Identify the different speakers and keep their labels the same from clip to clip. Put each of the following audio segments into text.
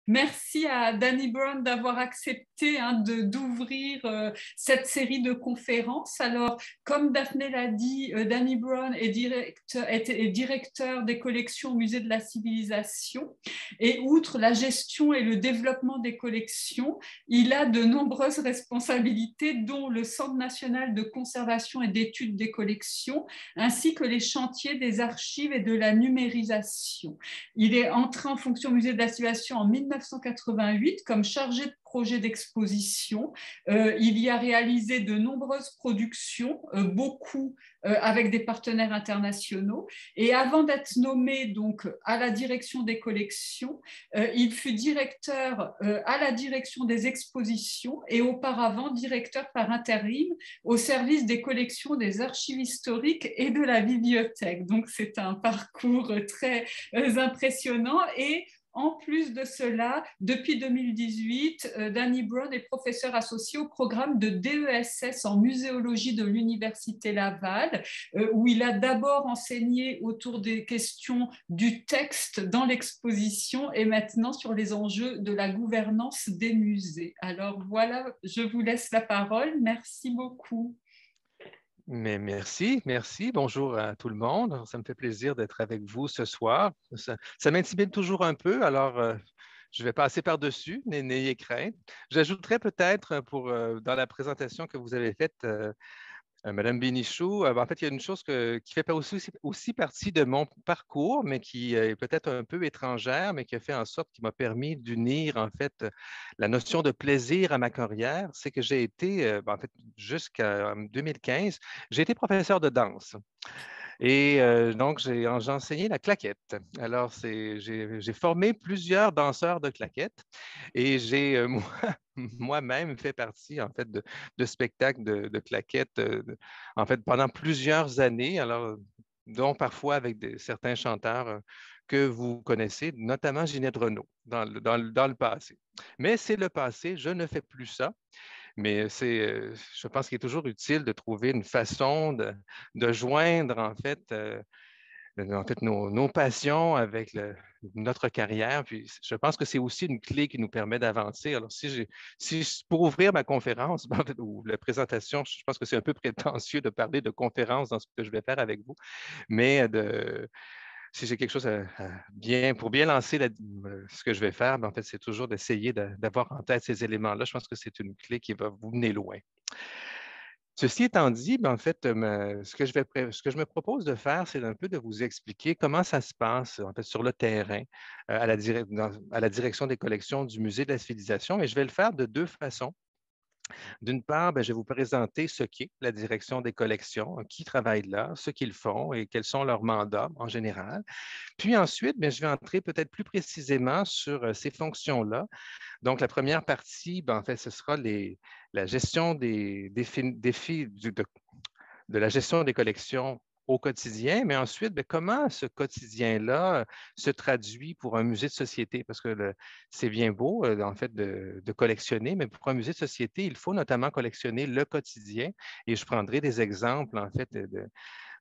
Speaker 1: Merci à Danny Brown d'avoir accepté d'ouvrir cette série de conférences. Alors, comme Daphné l'a dit, Danny Brown est directeur des collections au Musée de la Civilisation. Et outre la gestion et le développement des collections, il a de nombreuses responsabilités, dont le Centre national de conservation et d'études des collections, ainsi que les chantiers des archives et de la numérisation. Il est entré en fonction au Musée de la Civilisation en 1988 comme chargé de projet d'exposition. Il y a réalisé de nombreuses productions, beaucoup avec des partenaires internationaux. Et avant d'être nommé donc à la direction des collections, il fut directeur à la direction des expositions et auparavant directeur par intérim au service des collections des archives historiques et de la bibliothèque. Donc c'est un parcours très impressionnant. Et en plus de cela, depuis 2018, Danny Brown est professeur associé au programme de DESS en muséologie de l'Université Laval, où il a d'abord enseigné autour des questions du texte dans l'exposition et maintenant sur les enjeux de la gouvernance des musées. Alors voilà, je vous laisse la parole. Merci beaucoup.
Speaker 2: Mais merci, merci. Bonjour à tout le monde. Ça me fait plaisir d'être avec vous ce soir. Ça m'intimide toujours un peu, alors je vais passer par-dessus, n'ayez crainte. J'ajouterais peut-être dans la présentation que vous avez faite, Madame Bénichou, en fait, il y a une chose qui fait aussi partie de mon parcours, mais qui est peut-être un peu étrangère, mais qui a fait en sorte qui m'a permis d'unir, en fait, la notion de plaisir à ma carrière. C'est que j'ai été, en fait, jusqu'en 2015, j'ai été professeur de danse. Et donc, j'ai enseigné la claquette. Alors, j'ai formé plusieurs danseurs de claquette et j'ai moi-même fait partie, en fait, de spectacles de claquettes, en fait, pendant plusieurs années, alors, dont parfois avec certains chanteurs que vous connaissez, notamment Ginette Renault, dans le passé. Mais c'est le passé, je ne fais plus ça. Mais je pense qu'il est toujours utile de trouver une façon de joindre, en fait nos passions avec notre carrière. Puis je pense que c'est aussi une clé qui nous permet d'avancer. Alors, pour ouvrir ma conférence, en fait, ou la présentation, je pense que c'est un peu prétentieux de parler de conférence dans ce que je vais faire avec vous, mais si j'ai quelque chose pour bien lancer ce que je vais faire, en fait, c'est toujours d'essayer d'avoir en tête ces éléments-là. Je pense que c'est une clé qui va vous mener loin. Ceci étant dit, en fait, ce que je me propose de faire, c'est un peu de vous expliquer comment ça se passe en fait, sur le terrain à la direction des collections du Musée de la Civilisation. Et je vais le faire de deux façons. D'une part, je vais vous présenter ce qu'est la direction des collections, qui travaille là, ce qu'ils font et quels sont leurs mandats en général. Puis ensuite, je vais entrer peut-être plus précisément sur ces fonctions-là. Donc, la première partie, en fait, ce sera la gestion des défis de la gestion des collections au quotidien, mais ensuite, comment ce quotidien-là se traduit pour un musée de société? Parce que c'est bien beau, en fait, de collectionner, mais pour un musée de société, il faut notamment collectionner le quotidien. Et je prendrai des exemples, en fait,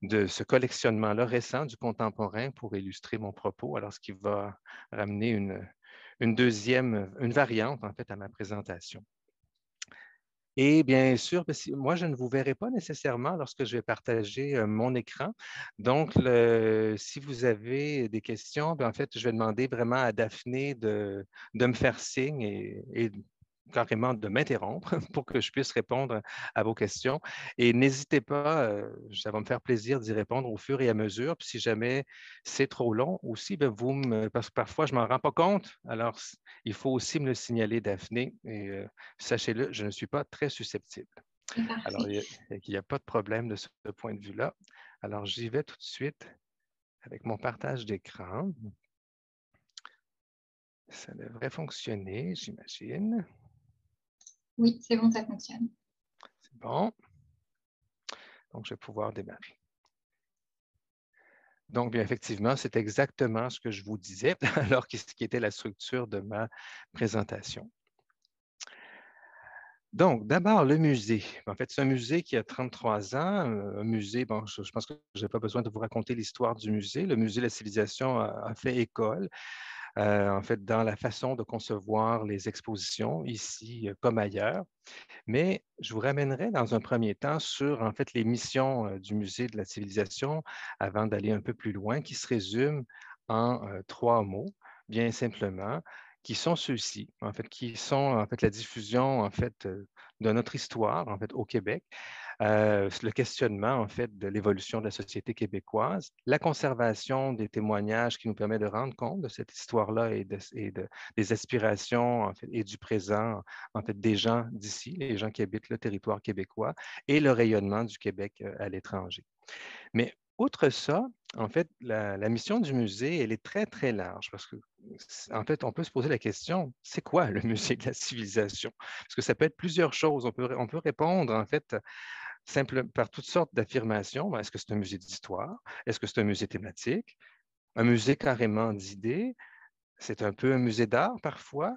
Speaker 2: de ce collectionnement-là récent du contemporain pour illustrer mon propos, alors ce qui va ramener une variante, en fait, à ma présentation. Et bien sûr, moi, je ne vous verrai pas nécessairement lorsque je vais partager mon écran. Donc, si vous avez des questions, en fait, je vais demander vraiment à Daphné de me faire signe et carrément de m'interrompre pour que je puisse répondre à vos questions. Et n'hésitez pas, ça va me faire plaisir d'y répondre au fur et à mesure. Puis si jamais c'est trop long aussi, parce que parfois je ne m'en rends pas compte. Alors, il faut aussi me le signaler, Daphné. Et sachez-le, je ne suis pas très susceptible. Alors, il n'y a pas de problème de ce point de vue-là. Alors, j'y vais tout de suite avec mon partage d'écran. Ça devrait fonctionner, j'imagine.
Speaker 3: Oui, c'est bon, ça fonctionne.
Speaker 2: C'est bon. Donc, je vais pouvoir démarrer. Donc, bien effectivement, c'est exactement ce que je vous disais, alors ce qui était la structure de ma présentation. Donc, d'abord, le musée. En fait, c'est un musée qui a 33 ans. Un musée, je pense que je n'ai pas besoin de vous raconter l'histoire du musée. Le musée de la civilisation a fait école. en fait, dans la façon de concevoir les expositions, ici comme ailleurs. Mais je vous ramènerai dans un premier temps sur, en fait, les missions du Musée de la civilisation avant d'aller un peu plus loin, qui se résument en 3 mots, bien simplement, qui sont ceux-ci, en fait, qui sont, en fait, la diffusion, en fait, de notre histoire, en fait, au Québec, le questionnement, en fait, de l'évolution de la société québécoise, la conservation des témoignages qui nous permet de rendre compte de cette histoire-là des aspirations, en fait, et du présent, en fait, des gens d'ici, les gens qui habitent le territoire québécois, et le rayonnement du Québec à l'étranger. Mais outre ça, en fait, la mission du musée, elle est très, très large parce que, en fait, on peut se poser la question, c'est quoi le musée de la civilisation? Parce que ça peut être plusieurs choses. On peut répondre, en fait, par toutes sortes d'affirmations. Ben, est-ce que c'est un musée d'histoire? Est-ce que c'est un musée thématique? Un musée carrément d'idées? C'est un peu un musée d'art parfois,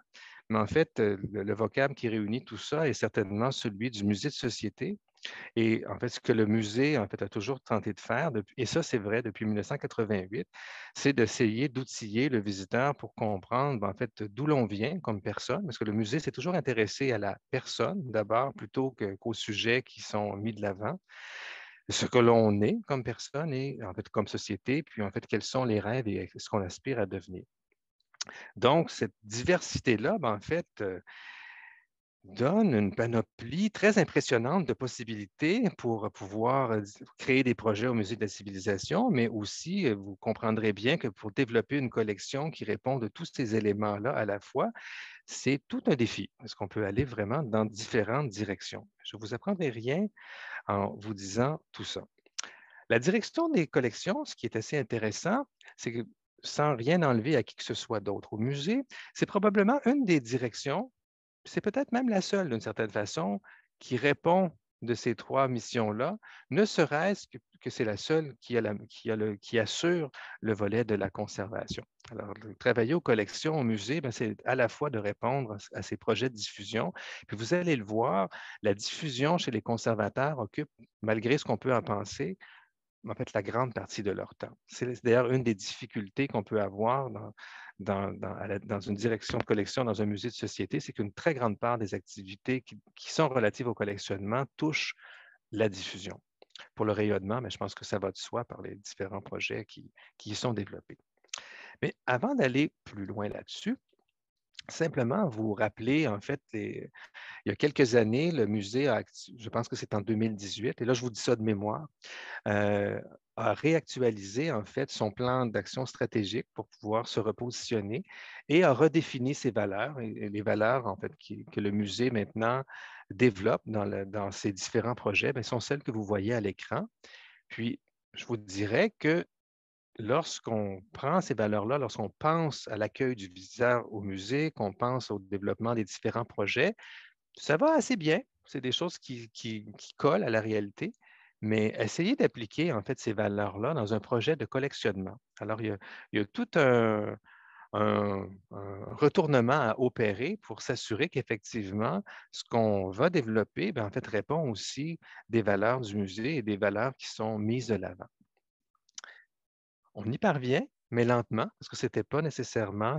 Speaker 2: mais en fait, le vocable qui réunit tout ça est certainement celui du musée de société. Et en fait, ce que le musée en fait, a toujours tenté de faire, et ça c'est vrai depuis 1988, c'est d'essayer d'outiller le visiteur pour comprendre en fait, d'où l'on vient comme personne, parce que le musée s'est toujours intéressé à la personne d'abord plutôt qu'aux sujets qui sont mis de l'avant, ce que l'on est comme personne et en fait comme société, puis en fait quels sont les rêves et ce qu'on aspire à devenir. Donc, cette diversité-là, ben, en fait, donne une panoplie très impressionnante de possibilités pour pouvoir créer des projets au Musée de la civilisation, mais aussi, vous comprendrez bien que pour développer une collection qui répond de tous ces éléments-là à la fois, c'est tout un défi, parce qu'on peut aller vraiment dans différentes directions. Je ne vous apprendrai rien en vous disant tout ça. La direction des collections, ce qui est assez intéressant, c'est que sans rien enlever à qui que ce soit d'autre au musée, c'est probablement une des directions, c'est peut-être même la seule d'une certaine façon, qui répond de ces 3 missions-là, ne serait-ce que c'est la seule qui assure le volet de la conservation. Alors, travailler aux collections, au musée, ben, c'est à la fois de répondre à ces projets de diffusion, puis vous allez le voir, la diffusion chez les conservateurs occupe, malgré ce qu'on peut en penser, en fait, la grande partie de leur temps. C'est d'ailleurs une des difficultés qu'on peut avoir dans une direction de collection, dans un musée de société, c'est qu'une très grande part des activités qui sont relatives au collectionnement touchent la diffusion. Pour le rayonnement, mais je pense que ça va de soi par les différents projets qui y sont développés. Mais avant d'aller plus loin là-dessus, simplement vous rappeler, en fait, il y a quelques années, le musée je pense que c'est en 2018, et là, je vous dis ça de mémoire, euh, a réactualisé en fait son plan d'action stratégique pour pouvoir se repositionner et a redéfini ses valeurs et les valeurs en fait que le musée maintenant développe dans ses différents projets bien, sont celles que vous voyez à l'écran. Puis, je vous dirais que lorsqu'on prend ces valeurs-là, lorsqu'on pense à l'accueil du visiteur au musée, qu'on pense au développement des différents projets, ça va assez bien. C'est des choses qui collent à la réalité, mais essayez d'appliquer en fait ces valeurs-là dans un projet de collectionnement. Alors, il y a tout un retournement à opérer pour s'assurer qu'effectivement, ce qu'on va développer, bien, en fait, répond aussi des valeurs du musée et des valeurs qui sont mises de l'avant. On y parvient, mais lentement, parce que ce n'était pas nécessairement,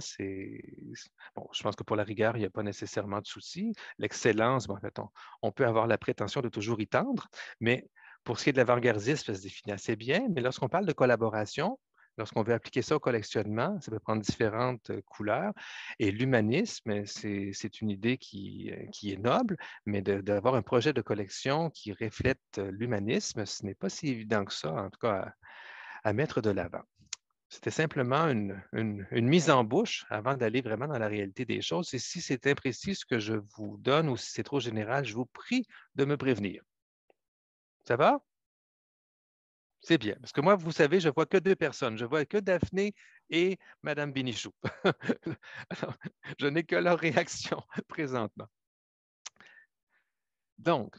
Speaker 2: bon, je pense que pour la rigueur, il n'y a pas nécessairement de souci. L'excellence, bon, en fait, on peut avoir la prétention de toujours y tendre, mais pour ce qui est de l'avant-gardisme, ça se définit assez bien. Mais lorsqu'on parle de collaboration, lorsqu'on veut appliquer ça au collectionnement, ça peut prendre différentes couleurs. Et l'humanisme, c'est une idée qui est noble, mais d'avoir un projet de collection qui reflète l'humanisme, ce n'est pas si évident que ça, en tout cas à mettre de l'avant. C'était simplement une mise en bouche avant d'aller vraiment dans la réalité des choses. Et si c'est imprécis ce que je vous donne ou si c'est trop général, je vous prie de me prévenir. Ça va? C'est bien. Parce que moi, vous savez, je ne vois que 2 personnes. Je vois que Daphné et Mme Binichou. Alors, je n'ai que leur réaction présentement. Donc,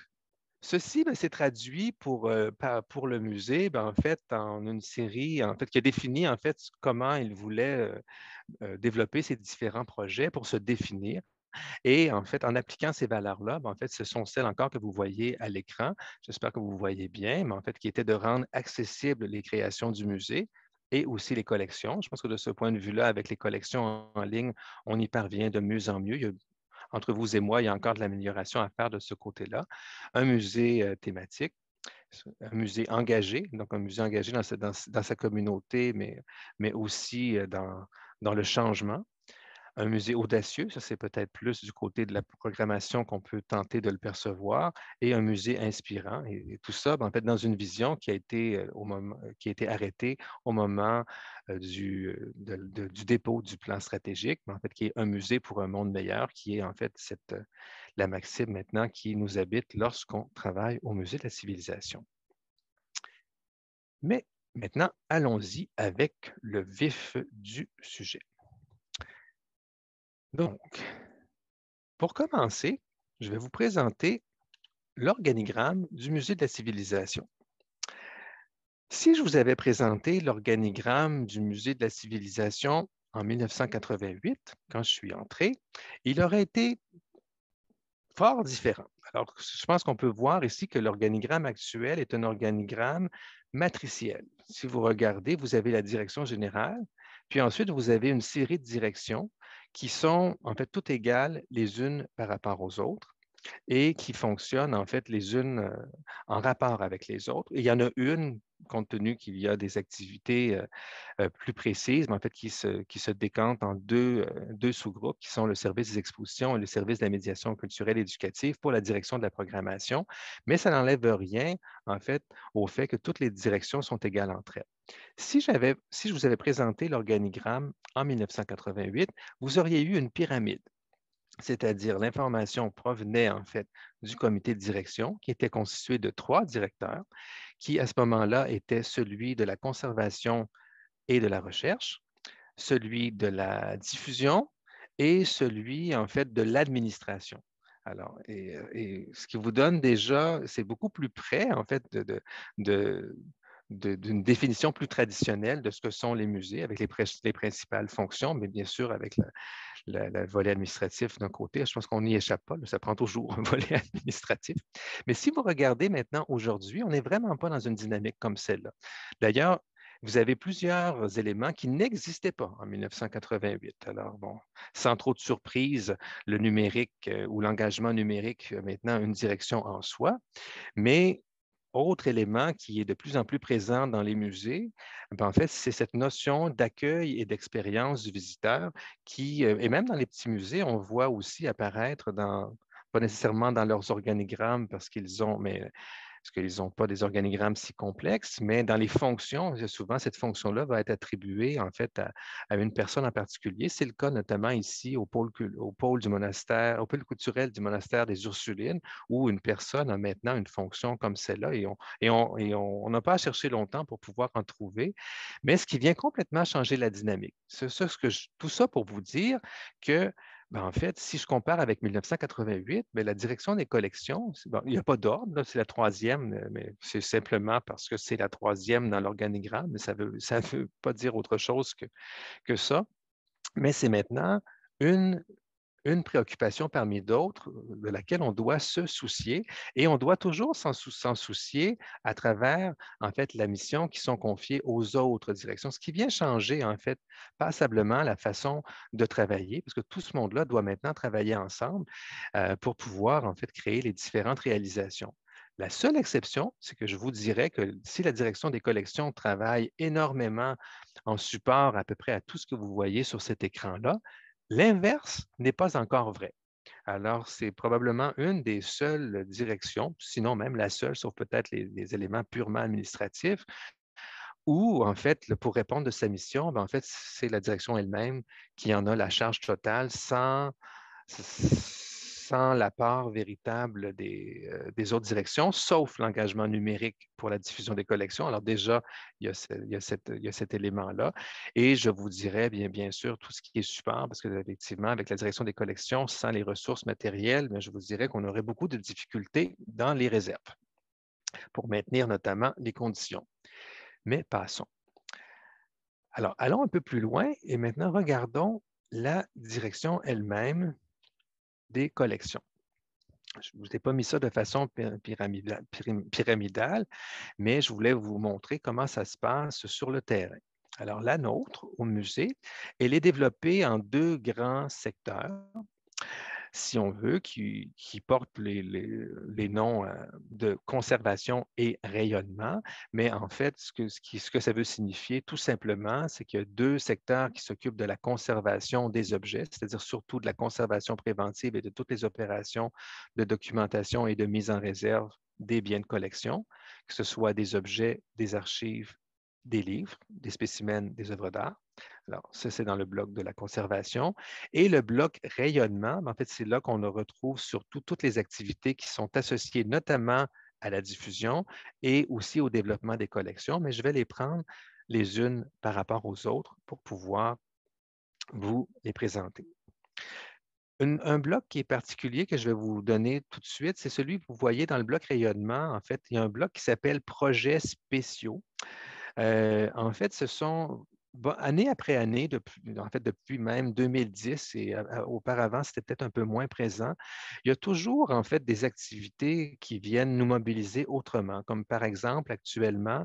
Speaker 2: ceci s'est traduit pour le musée, en fait, en une série en fait, qui a défini en fait comment il voulait développer ses différents projets pour se définir. Et en fait, en appliquant ces valeurs-là, en fait, ce sont celles encore que vous voyez à l'écran. J'espère que vous voyez bien, mais en fait, qui était de rendre accessibles les créations du musée, et aussi les collections. Je pense que de ce point de vue-là, avec les collections en ligne, on y parvient de mieux en mieux. Entre vous et moi, il y a encore de l'amélioration à faire de ce côté-là. Un musée thématique, un musée engagé, donc un musée engagé dans sa communauté, mais aussi dans le changement. Un musée audacieux, ça c'est peut-être plus du côté de la programmation qu'on peut tenter de le percevoir, et un musée inspirant. Et tout ça, en fait, dans une vision qui a été, qui a été arrêtée au moment du dépôt du plan stratégique, mais en fait, qui est un musée pour un monde meilleur, qui est en fait la maxime maintenant qui nous habite lorsqu'on travaille au musée de la civilisation. Mais maintenant, allons-y avec le vif du sujet. Donc, pour commencer, je vais vous présenter l'organigramme du Musée de la civilisation. Si je vous avais présenté l'organigramme du Musée de la civilisation en 1988, quand je suis entré, il aurait été fort différent. Alors, je pense qu'on peut voir ici que l'organigramme actuel est un organigramme matriciel. Si vous regardez, vous avez la direction générale, puis ensuite, vous avez une série de directions qui sont en fait toutes égales les unes par rapport aux autres et qui fonctionnent en fait les unes en rapport avec les autres. Et il y en a une, compte tenu qu'il y a des activités plus précises, mais en fait qui se décantent en deux sous-groupes qui sont le service des expositions et le service de la médiation culturelle et éducative pour la direction de la programmation. Mais ça n'enlève rien en fait au fait que toutes les directions sont égales entre elles. Si je vous avais présenté l'organigramme en 1988, vous auriez eu une pyramide, c'est-à-dire l'information provenait en fait du comité de direction qui était constitué de 3 directeurs qui à ce moment-là était celui de la conservation et de la recherche, celui de la diffusion et celui en fait de l'administration. Alors, et ce qui vous donne déjà, c'est beaucoup plus près en fait de, d'une définition plus traditionnelle de ce que sont les musées avec les principales fonctions, mais bien sûr avec le volet administratif d'un côté. Je pense qu'on n'y échappe pas, là, ça prend toujours un volet administratif. Mais si vous regardez maintenant aujourd'hui, on n'est vraiment pas dans une dynamique comme celle-là. D'ailleurs, vous avez plusieurs éléments qui n'existaient pas en 1988. Alors, bon, sans trop de surprise, le numérique ou l'engagement numérique a maintenant une direction en soi, mais autre élément qui est de plus en plus présent dans les musées, en fait, c'est cette notion d'accueil et d'expérience du visiteur qui, et même dans les petits musées, on voit aussi apparaître pas nécessairement dans leurs organigrammes parce qu'ils n'ont pas des organigrammes si complexes, mais dans les fonctions, souvent cette fonction-là va être attribuée en fait à une personne en particulier. C'est le cas notamment ici au pôle du monastère, au pôle culturel du monastère des Ursulines, où une personne a maintenant une fonction comme celle-là et on n'a pas à chercher longtemps pour pouvoir en trouver, mais ce qui vient complètement changer la dynamique. Tout ça pour vous dire que en fait, si je compare avec 1988, la direction des collections, il n'y a pas d'ordre, c'est la troisième, mais c'est simplement parce que c'est la troisième dans l'organigramme, mais ça veut pas dire autre chose que ça. Mais c'est maintenant une préoccupation parmi d'autres de laquelle on doit se soucier et on doit toujours s'en soucier à travers, en fait, la mission qui sont confiées aux autres directions, ce qui vient changer, en fait, passablement la façon de travailler, parce que tout ce monde-là doit maintenant travailler ensemble pour pouvoir, en fait, créer les différentes réalisations. La seule exception, c'est que je vous dirais que si la direction des collections travaille énormément en support à peu près à tout ce que vous voyez sur cet écran-là, l'inverse n'est pas encore vrai. Alors, c'est probablement une des seules directions, sinon même la seule, sauf peut-être les éléments purement administratifs, où, en fait, pour répondre de sa mission, en fait, c'est la direction elle-même qui en a la charge totale sans l'apport véritable des autres directions, sauf l'engagement numérique pour la diffusion des collections. Alors déjà, il y a cet élément-là. Et je vous dirais bien sûr tout ce qui est support, parce qu'effectivement, avec la direction des collections, sans les ressources matérielles, je vous dirais qu'on aurait beaucoup de difficultés dans les réserves pour maintenir notamment les conditions. Mais passons. Alors, allons un peu plus loin et maintenant regardons la direction elle-même des collections. Je ne vous ai pas mis ça de façon pyramidale, mais je voulais vous montrer comment ça se passe sur le terrain. Alors, la nôtre, au musée, elle est développée en deux grands secteurs, si on veut, qui portent les noms de conservation et rayonnement. Mais en fait, ce que ça veut signifier, tout simplement, c'est qu'il y a deux secteurs qui s'occupent de la conservation des objets, c'est-à-dire surtout de la conservation préventive et de toutes les opérations de documentation et de mise en réserve des biens de collection, que ce soit des objets, des archives, des livres, des spécimens, des œuvres d'art. Alors, ça, c'est dans le bloc de la conservation. Et le bloc rayonnement, en fait, c'est là qu'on retrouve surtout toutes les activités qui sont associées notamment à la diffusion et aussi au développement des collections, mais je vais les prendre les unes par rapport aux autres pour pouvoir vous les présenter. Un bloc qui est particulier que je vais vous donner tout de suite, c'est celui que vous voyez dans le bloc rayonnement. En fait, il y a un bloc qui s'appelle Projets spéciaux. En fait, ce sont année après année, depuis même 2010 et auparavant, c'était peut-être un peu moins présent. Il y a toujours en fait des activités qui viennent nous mobiliser autrement, comme par exemple actuellement,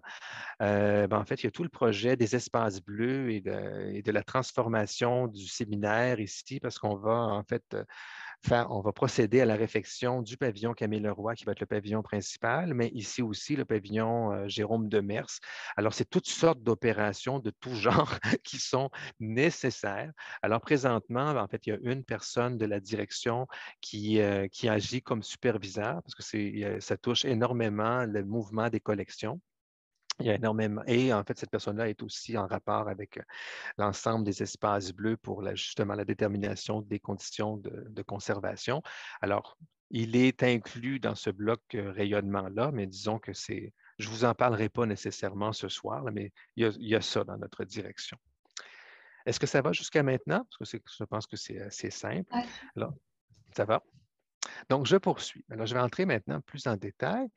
Speaker 2: en fait, il y a tout le projet des espaces bleus et de la transformation du séminaire ici, parce qu'on va en fait on va procéder à la réfection du pavillon Camille Leroy, qui va être le pavillon principal, mais ici aussi le pavillon Jérôme Demers. Alors, c'est toutes sortes d'opérations de tout genre qui sont nécessaires. Alors, présentement, en fait, il y a une personne de la direction qui agit comme superviseur, parce que ça touche énormément le mouvement des collections. Il y a énormément. Et en fait, cette personne-là est aussi en rapport avec l'ensemble des espaces bleus pour justement la détermination des conditions de conservation. Alors, il est inclus dans ce bloc rayonnement-là, mais disons que je ne vous en parlerai pas nécessairement ce soir, là, mais il y a ça dans notre direction. Est-ce que ça va jusqu'à maintenant? Parce que je pense que c'est assez simple.
Speaker 3: Ouais.
Speaker 2: Alors, ça va? Donc, je poursuis. Alors, je vais entrer maintenant plus en détail.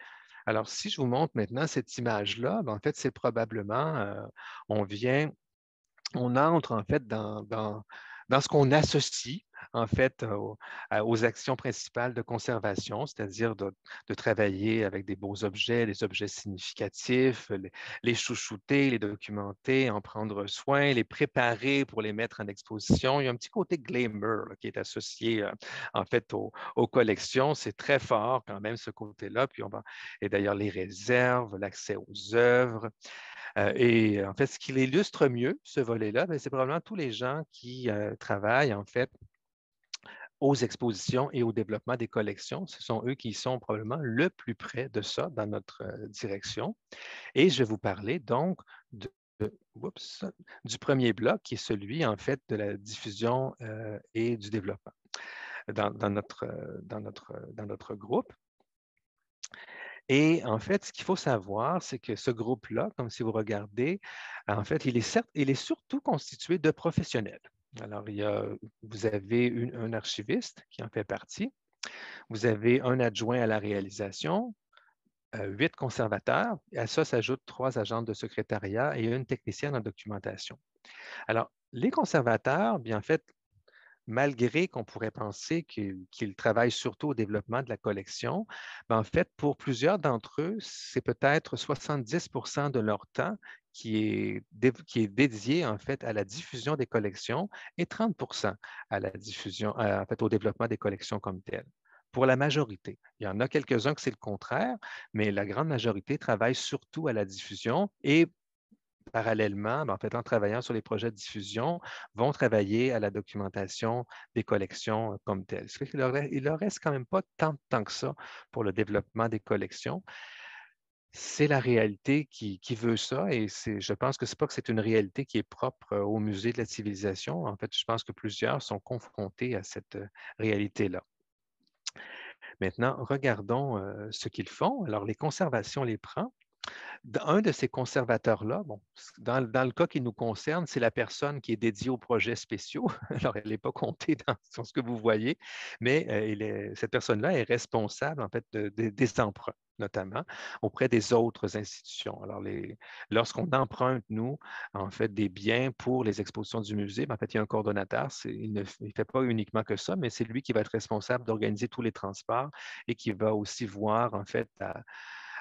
Speaker 2: Alors, si je vous montre maintenant cette image-là, en fait, c'est probablement, on entre en fait dans ce qu'on associe en fait aux actions principales de conservation, c'est-à-dire de travailler avec des beaux objets, des objets significatifs, les chouchouter, les documenter, en prendre soin, les préparer pour les mettre en exposition. Il y a un petit côté glamour là, qui est associé en fait aux collections. C'est très fort quand même ce côté-là. Et d'ailleurs les réserves, l'accès aux œuvres. Et en fait, ce qui l'illustre mieux, ce volet-là, c'est probablement tous les gens qui travaillent en fait aux expositions et au développement des collections. Ce sont eux qui sont probablement le plus près de ça dans notre direction. Et je vais vous parler donc oups, du premier bloc, qui est celui en fait de la diffusion et du développement dans notre groupe. Et en fait, ce qu'il faut savoir, c'est que ce groupe-là, comme si vous regardez, en fait, il est surtout constitué de professionnels. Alors, vous avez un archiviste qui en fait partie, vous avez un adjoint à la réalisation, 8 conservateurs, et à ça s'ajoutent 3 agents de secrétariat et une technicienne en documentation. Alors, les conservateurs, bien en fait, malgré qu'on pourrait penser qu'ils travaillent surtout au développement de la collection, en fait, pour plusieurs d'entre eux, c'est peut-être 70% de leur temps qui est dédié en fait à la diffusion des collections et 30% à la diffusion, en fait, au développement des collections comme telles. Pour la majorité. Il y en a quelques-uns que c'est le contraire, mais la grande majorité travaille surtout à la diffusion et parallèlement, en fait, en travaillant sur les projets de diffusion, vont travailler à la documentation des collections comme telles. Ce qui il leur reste quand même pas tant de temps que ça pour le développement des collections. C'est la réalité qui veut ça et je pense que c'est pas que c'est une réalité qui est propre au Musée de la civilisation. En fait, je pense que plusieurs sont confrontés à cette réalité-là. Maintenant, regardons ce qu'ils font. Alors, les conservations les prend. Un de ces conservateurs-là, bon, dans le cas qui nous concerne, c'est la personne qui est dédiée aux projets spéciaux. Alors, elle n'est pas comptée sur ce que vous voyez, mais cette personne-là est responsable, en fait, des emprunts, notamment auprès des autres institutions. Alors, lorsqu'on emprunte, nous, en fait, des biens pour les expositions du musée, en fait, il y a un coordonnateur. Il ne fait pas uniquement que ça, mais c'est lui qui va être responsable d'organiser tous les transports et qui va aussi voir, en fait,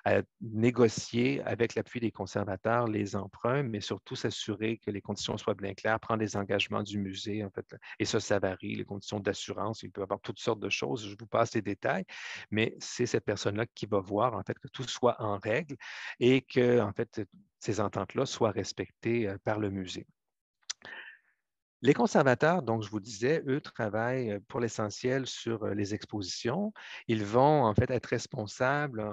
Speaker 2: à négocier avec l'appui des conservateurs les emprunts, mais surtout s'assurer que les conditions soient bien claires, prendre les engagements du musée, en fait, et ça varie, les conditions d'assurance, il peut y avoir toutes sortes de choses, je vous passe les détails, mais c'est cette personne-là qui va voir, en fait, que tout soit en règle et que, en fait, ces ententes-là soient respectées par le musée. Les conservateurs, donc je vous disais, eux travaillent pour l'essentiel sur les expositions. Ils vont en fait être responsables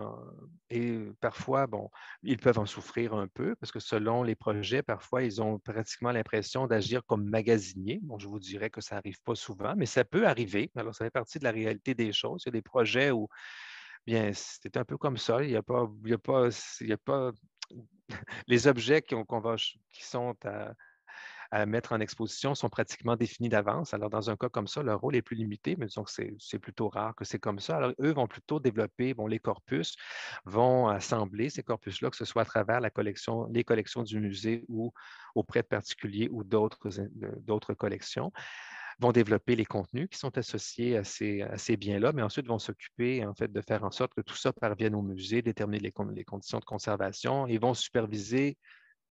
Speaker 2: et parfois, bon, ils peuvent en souffrir un peu parce que selon les projets, parfois, ils ont pratiquement l'impression d'agir comme magasiniers. Bon, je vous dirais que ça n'arrive pas souvent, mais ça peut arriver. Alors, ça fait partie de la réalité des choses. Il y a des projets où, bien, c'est un peu comme ça. Il y a pas les objets qui sont à mettre en exposition sont pratiquement définis d'avance. Alors, dans un cas comme ça, leur rôle est plus limité, mais disons que c'est plutôt rare que c'est comme ça. Alors, eux vont plutôt développer, les corpus, vont assembler ces corpus-là, que ce soit à travers les collections du musée ou auprès de particuliers ou d'autres collections, vont développer les contenus qui sont associés à ces biens-là, mais ensuite vont s'occuper, en fait, de faire en sorte que tout ça parvienne au musée, déterminer les conditions de conservation et vont superviser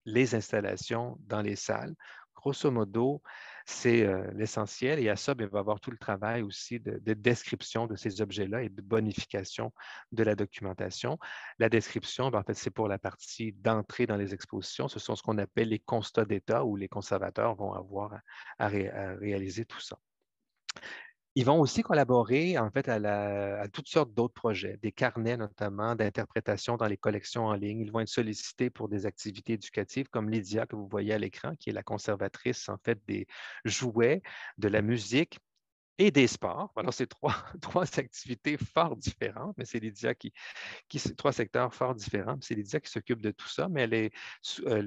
Speaker 2: les installations dans les salles. Grosso modo, c'est l'essentiel. Et à ça, il va y avoir tout le travail aussi de description de ces objets-là et de bonification de la documentation. La description, en fait, c'est pour la partie d'entrée dans les expositions. Ce sont ce qu'on appelle les constats d'état où les conservateurs vont avoir à réaliser tout ça. Ils vont aussi collaborer en fait à toutes sortes d'autres projets, des carnets notamment d'interprétation dans les collections en ligne. Ils vont être sollicités pour des activités éducatives comme Lydia que vous voyez à l'écran, qui est la conservatrice en fait des jouets, de la musique et des sports. Alors, c'est trois activités fort différentes, mais c'est Lydia trois secteurs fort différents. C'est Lydia qui s'occupe de tout ça, mais elle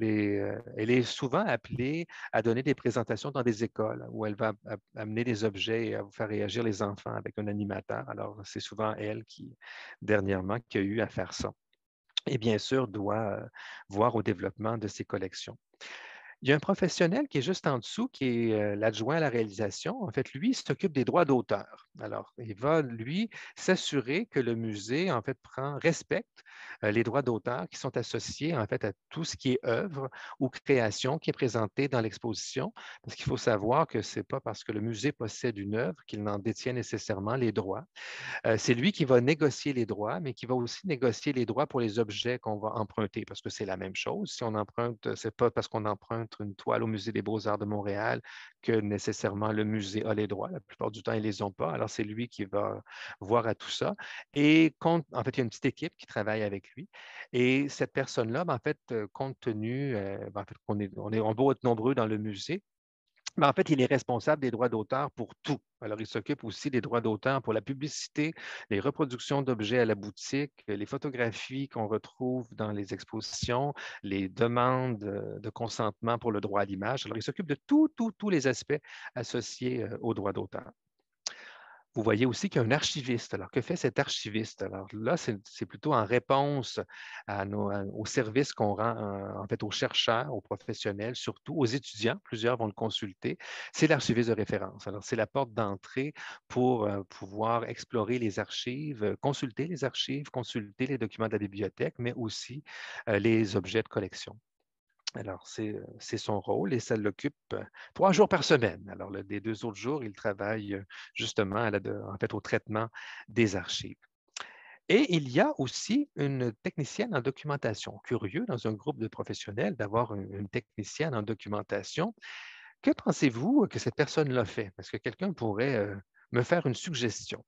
Speaker 2: est souvent appelée à donner des présentations dans des écoles où elle va amener des objets et à faire réagir les enfants avec un animateur. Alors, c'est souvent elle dernièrement, qui a eu à faire ça. Et bien sûr, doit voir au développement de ses collections. Il y a un professionnel qui est juste en dessous, qui est l'adjoint à la réalisation. En fait, lui, il s'occupe des droits d'auteur. Alors, il va, lui, s'assurer que le musée, en fait, respecte les droits d'auteur qui sont associés, en fait, à tout ce qui est œuvre ou création qui est présenté dans l'exposition. Parce qu'il faut savoir que ce n'est pas parce que le musée possède une œuvre qu'il en détient nécessairement les droits. C'est lui qui va négocier les droits, mais qui va aussi négocier les droits pour les objets qu'on va emprunter, parce que c'est la même chose. Si on emprunte, c'est pas parce qu'on emprunte une toile au Musée des Beaux-Arts de Montréal que nécessairement le musée a les droits. La plupart du temps, ils ne les ont pas. Alors, c'est lui qui va voir à tout ça. Et en fait, il y a une petite équipe qui travaille avec lui. Et cette personne-là, en fait, compte tenu, en fait, on va être nombreux dans le musée, mais en fait, il est responsable des droits d'auteur pour tout. Alors, il s'occupe aussi des droits d'auteur pour la publicité, les reproductions d'objets à la boutique, les photographies qu'on retrouve dans les expositions, les demandes de consentement pour le droit à l'image. Alors, il s'occupe de tous les aspects associés aux droits d'auteur. Vous voyez aussi qu'il y a un archiviste. Alors, que fait cet archiviste? Alors là, c'est plutôt en réponse aux services qu'on rend en fait aux chercheurs, aux professionnels, surtout aux étudiants. Plusieurs vont le consulter. C'est l'archiviste de référence. Alors, c'est la porte d'entrée pour pouvoir explorer les archives, consulter les documents de la bibliothèque, mais aussi les objets de collection. Alors, c'est son rôle et ça l'occupe 3 jours par semaine. Alors, les 2 autres jours, il travaille justement en fait, au traitement des archives. Et il y a aussi une technicienne en documentation. Curieux dans un groupe de professionnels d'avoir une technicienne en documentation. Que pensez-vous que cette personne-là fait? Est-ce que quelqu'un pourrait me faire une suggestion?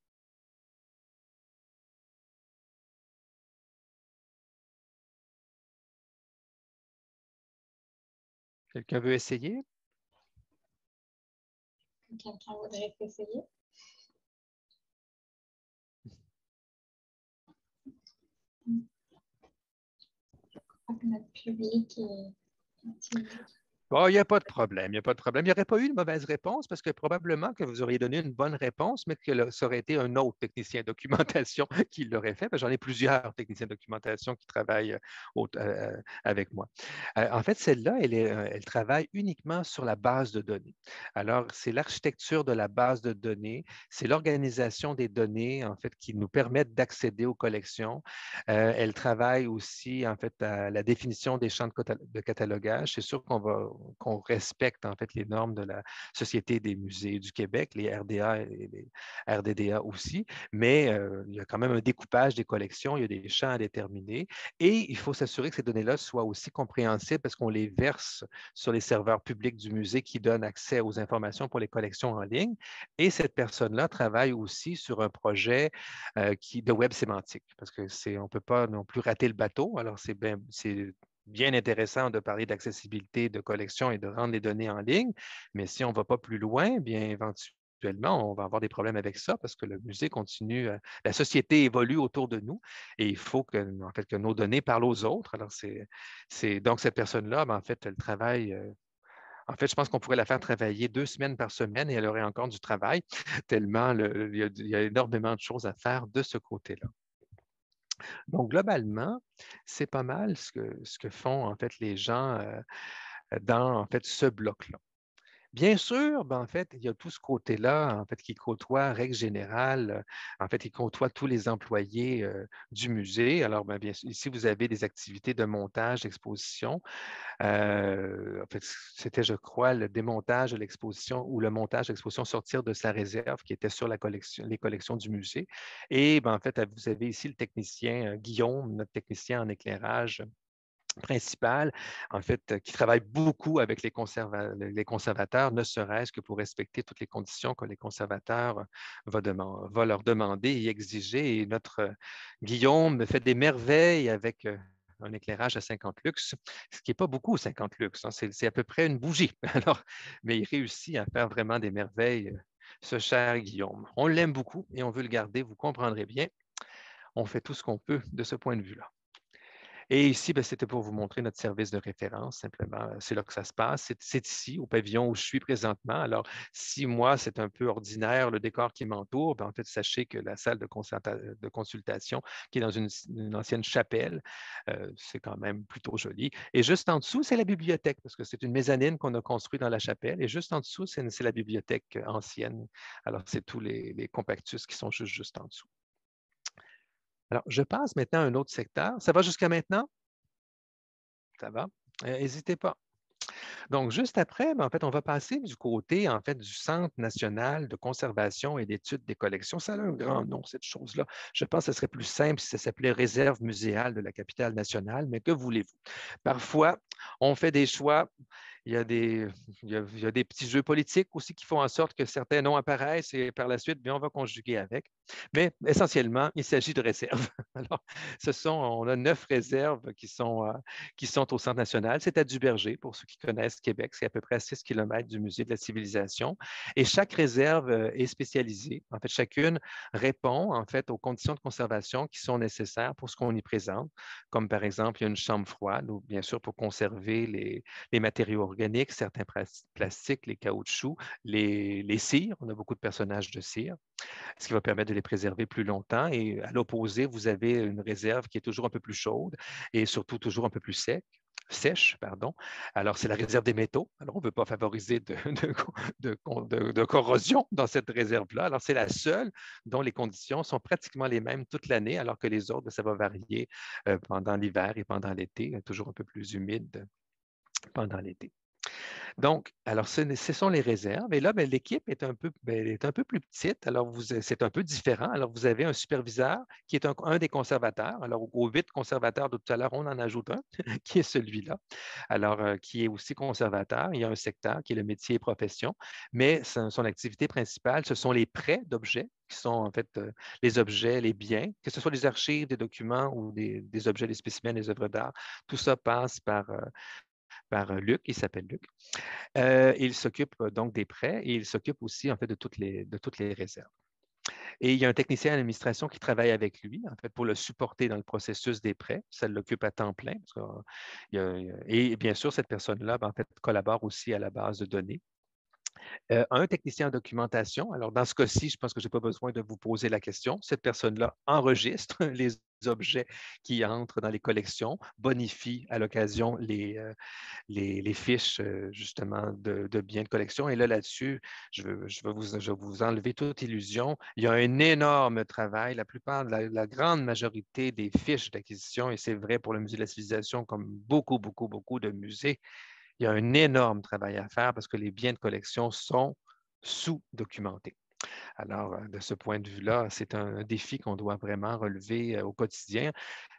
Speaker 2: Quelqu'un veut essayer?
Speaker 3: Quelqu'un voudrait essayer? Je crois que notre public est timide.
Speaker 2: Bon, il n'y a pas de problème, il n'y a pas de problème. Il n'y aurait pas eu une mauvaise réponse parce que probablement que vous auriez donné une bonne réponse, mais que ça aurait été un autre technicien documentation qui l'aurait fait. J'en ai plusieurs techniciens documentation qui travaillent avec moi. En fait, celle-là, elle travaille uniquement sur la base de données. Alors, c'est l'architecture de la base de données, c'est l'organisation des données, en fait, qui nous permettent d'accéder aux collections. Elle travaille aussi, en fait, à la définition des champs de catalogage. C'est sûr qu'on respecte, en fait, les normes de la Société des musées du Québec, les RDA et les RDDA aussi, mais il y a quand même un découpage des collections, il y a des champs à déterminer et il faut s'assurer que ces données-là soient aussi compréhensibles parce qu'on les verse sur les serveurs publics du musée qui donnent accès aux informations pour les collections en ligne. Et cette personne-là travaille aussi sur un projet de web sémantique parce qu'on ne peut pas non plus rater le bateau. Alors, c'est bien intéressant de parler d'accessibilité de collection et de rendre les données en ligne, mais si on ne va pas plus loin, bien éventuellement, on va avoir des problèmes avec ça parce que le musée continue, la société évolue autour de nous et il faut en fait, que nos données parlent aux autres. Alors, donc cette personne-là, ben, en fait, elle travaille. En fait, je pense qu'on pourrait la faire travailler 2 semaines par semaine et elle aurait encore du travail, tellement il y a énormément de choses à faire de ce côté-là. Donc, globalement, c'est pas mal ce que font en fait les gens dans en fait, ce bloc-là. Bien sûr, ben, en fait, il y a tout ce côté-là, en fait, qui côtoie, règle générale, en fait, il côtoie tous les employés du musée. Alors, ben, bien sûr, ici, vous avez des activités de montage, d'exposition. En fait, c'était, je crois, le démontage de l'exposition ou le montage de l'exposition sortir de sa réserve qui était sur les collections du musée. Et ben, en fait, vous avez ici le technicien Guillaume, notre technicien en éclairage principal, en fait, qui travaille beaucoup avec les conservateurs, ne serait-ce que pour respecter toutes les conditions que les conservateurs vont leur demander et exiger. Et notre Guillaume fait des merveilles avec un éclairage à 50 lux, ce qui n'est pas beaucoup 50 lux, hein, c'est à peu près une bougie. Alors, mais il réussit à faire vraiment des merveilles, ce cher Guillaume. On l'aime beaucoup et on veut le garder, vous comprendrez bien. On fait tout ce qu'on peut de ce point de vue-là. Et ici, ben, c'était pour vous montrer notre service de référence, simplement. C'est là que ça se passe. C'est ici, au pavillon où je suis présentement. Alors, si moi, c'est un peu ordinaire, le décor qui m'entoure, ben, en fait, sachez que la salle de consultation, qui est dans une ancienne chapelle, c'est quand même plutôt joli. Et juste en dessous, c'est la bibliothèque, parce que c'est une mezzanine qu'on a construite dans la chapelle. Et juste en dessous, c'est la bibliothèque ancienne. Alors, c'est tous les compactus qui sont juste en dessous. Alors, je passe maintenant à un autre secteur. Ça va jusqu'à maintenant? Ça va? N'hésitez pas. Donc, juste après, ben, en fait, on va passer du côté, en fait, du Centre national de conservation et d'études des collections. Ça a un grand nom, cette chose-là. Je pense que ce serait plus simple si ça s'appelait Réserve muséale de la capitale nationale, mais que voulez-vous? Parfois, on fait des choix. Il y a des petits jeux politiques aussi qui font en sorte que certains noms apparaissent et par la suite, bien, on va conjuguer avec. Mais essentiellement, il s'agit de réserves. Alors, on a 9 réserves qui sont au Centre national. C'est à Duberger, pour ceux qui connaissent Québec. C'est à peu près à 6 km du Musée de la civilisation. Et chaque réserve est spécialisée. En fait, chacune répond en fait aux conditions de conservation qui sont nécessaires pour ce qu'on y présente, comme par exemple, il y a une chambre froide, ou bien sûr pour conserver les matériaux organiques, certains plastiques, les caoutchoucs, les cires. On a beaucoup de personnages de cire, ce qui va permettre de les préserver plus longtemps. Et à l'opposé, vous avez une réserve qui est toujours un peu plus chaude et surtout toujours un peu plus sèche, pardon. Alors, c'est la réserve des métaux. Alors, on ne veut pas favoriser de corrosion dans cette réserve-là. Alors, c'est la seule dont les conditions sont pratiquement les mêmes toute l'année, alors que les autres, ça va varier pendant l'hiver et pendant l'été, toujours un peu plus humide pendant l'été. Donc, alors, ce sont les réserves. Et là, ben, l'équipe est est un peu plus petite. Alors, c'est un peu différent. Alors, vous avez un superviseur qui est un des conservateurs. Alors, aux 8 conservateurs de tout à l'heure, on en ajoute un, qui est celui-là. Alors, qui est aussi conservateur. Il y a un secteur qui est le métier et profession. Mais son activité principale, ce sont les prêts d'objets qui sont en fait les objets, les biens, que ce soit des archives, des documents ou des objets, des spécimens, des œuvres d'art. Tout ça passe par Luc, il s'appelle Luc. Il s'occupe donc des prêts et il s'occupe aussi en fait de toutes les réserves. Et il y a un technicien d'administration qui travaille avec lui, en fait, pour le supporter dans le processus des prêts. Ça l'occupe à temps plein. Et bien sûr, cette personne-là, en fait, collabore aussi à la base de données. Un technicien en documentation. Alors, dans ce cas-ci, je pense que je n'ai pas besoin de vous poser la question. Cette personne-là enregistre les objets qui entrent dans les collections, bonifie à l'occasion les fiches justement de biens de collection. Et là, là-dessus, je vais vous enlever toute illusion. Il y a un énorme travail. La plupart, la grande majorité des fiches d'acquisition, et c'est vrai pour le Musée de la civilisation comme beaucoup, beaucoup, beaucoup de musées, il y a un énorme travail à faire parce que les biens de collection sont sous-documentés. Alors, de ce point de vue-là, c'est un défi qu'on doit vraiment relever au quotidien.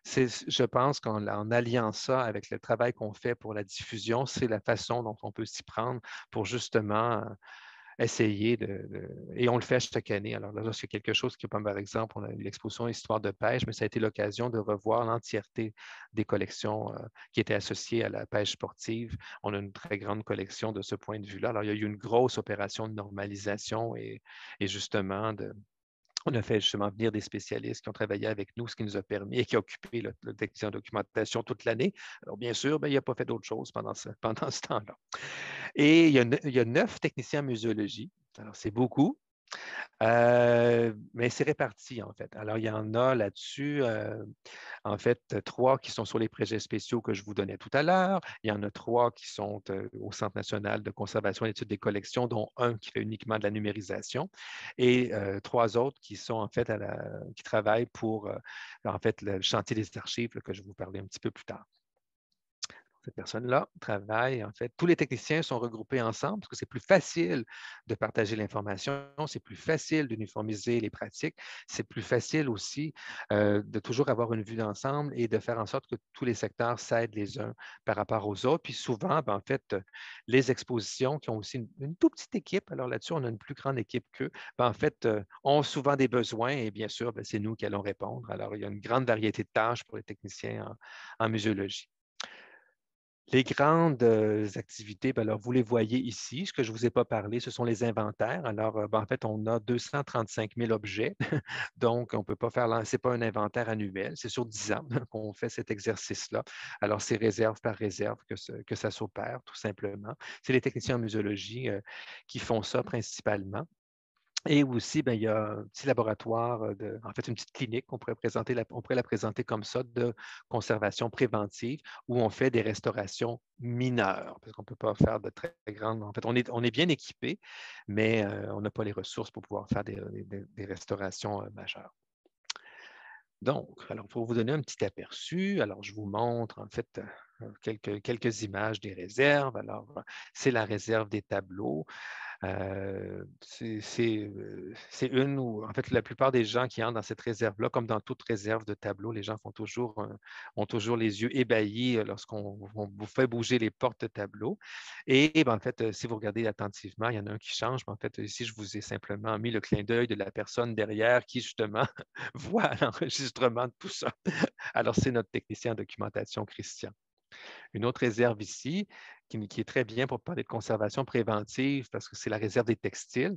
Speaker 2: Je pense qu'en alliant ça avec le travail qu'on fait pour la diffusion, c'est la façon dont on peut s'y prendre pour justement essayer et on le fait chaque année. Alors là, c'est quelque chose qui, par exemple, on a eu l'exposition Histoire de pêche, mais ça a été l'occasion de revoir l'entièreté des collections qui étaient associées à la pêche sportive. On a une très grande collection de ce point de vue-là. Alors, il y a eu une grosse opération de normalisation et justement on a fait justement venir des spécialistes qui ont travaillé avec nous, ce qui nous a permis et qui a occupé le technicien de documentation toute l'année. Alors, bien sûr, il n'a pas fait d'autre chose pendant ce temps-là. Et il y a 9 techniciens en muséologie. Alors, c'est beaucoup. Mais c'est réparti, en fait. Alors, il y en a là-dessus, en fait, 3 qui sont sur les projets spéciaux que je vous donnais tout à l'heure. Il y en a 3 qui sont au Centre national de conservation et d'études des collections, dont un qui fait uniquement de la numérisation, et 3 autres qui sont, en fait, qui travaillent pour, en fait, le chantier des archives que je vais vous parler un petit peu plus tard. Cette personne-là travaille, en fait, tous les techniciens sont regroupés ensemble parce que c'est plus facile de partager l'information, c'est plus facile d'uniformiser les pratiques, c'est plus facile aussi de toujours avoir une vue d'ensemble et de faire en sorte que tous les secteurs s'aident les uns par rapport aux autres. Puis souvent, en fait, les expositions qui ont aussi une toute petite équipe, alors là-dessus, on a une plus grande équipe qu'eux, en fait, ont souvent des besoins et bien sûr, c'est nous qui allons répondre. Alors, il y a une grande variété de tâches pour les techniciens en muséologie. Les grandes activités, alors vous les voyez ici. Ce que je ne vous ai pas parlé, ce sont les inventaires. Alors, en fait, on a 235 000 objets. Donc, on ne peut pas faire, ce n'est pas un inventaire annuel, c'est sur 10 ans qu'on fait cet exercice-là. Alors, c'est réserve par réserve que ça s'opère, tout simplement. C'est les techniciens en muséologie qui font ça principalement. Et aussi, il y a un petit laboratoire, en fait, une petite clinique, on pourrait la présenter comme ça, de conservation préventive, où on fait des restaurations mineures, parce qu'on ne peut pas faire de très grandes. En fait, on est bien équipé, mais on n'a pas les ressources pour pouvoir faire des restaurations majeures. Donc, alors, pour vous donner un petit aperçu, alors je vous montre en fait quelques images des réserves. Alors, c'est la réserve des tableaux. C'est une où, en fait, la plupart des gens qui entrent dans cette réserve-là, comme dans toute réserve de tableaux, les gens ont toujours les yeux ébahis lorsqu'on vous fait bouger les portes de tableaux. Et en fait, si vous regardez attentivement, il y en a un qui change. Mais en fait, ici, je vous ai simplement mis le clin d'œil de la personne derrière qui, justement, voit l'enregistrement de tout ça. Alors, c'est notre technicien en documentation, Christian. Une autre réserve ici, qui est très bien pour parler de conservation préventive, parce que c'est la réserve des textiles.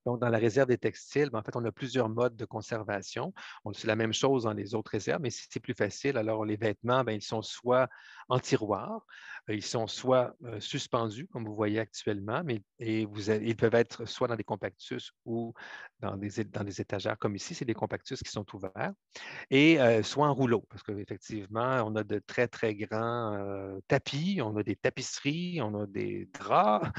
Speaker 2: Donc, dans la réserve des textiles, en fait, on a plusieurs modes de conservation. C'est la même chose dans les autres réserves, mais c'est plus facile. Alors, les vêtements, ils sont soit en tiroir, ils sont soit suspendus, comme vous voyez actuellement, ils peuvent être soit dans des compactus ou dans des étagères comme ici. C'est des compactus qui sont ouverts et soit en rouleau, parce qu'effectivement, on a de très, très grands tapis, on a des tapisseries, on a des draps.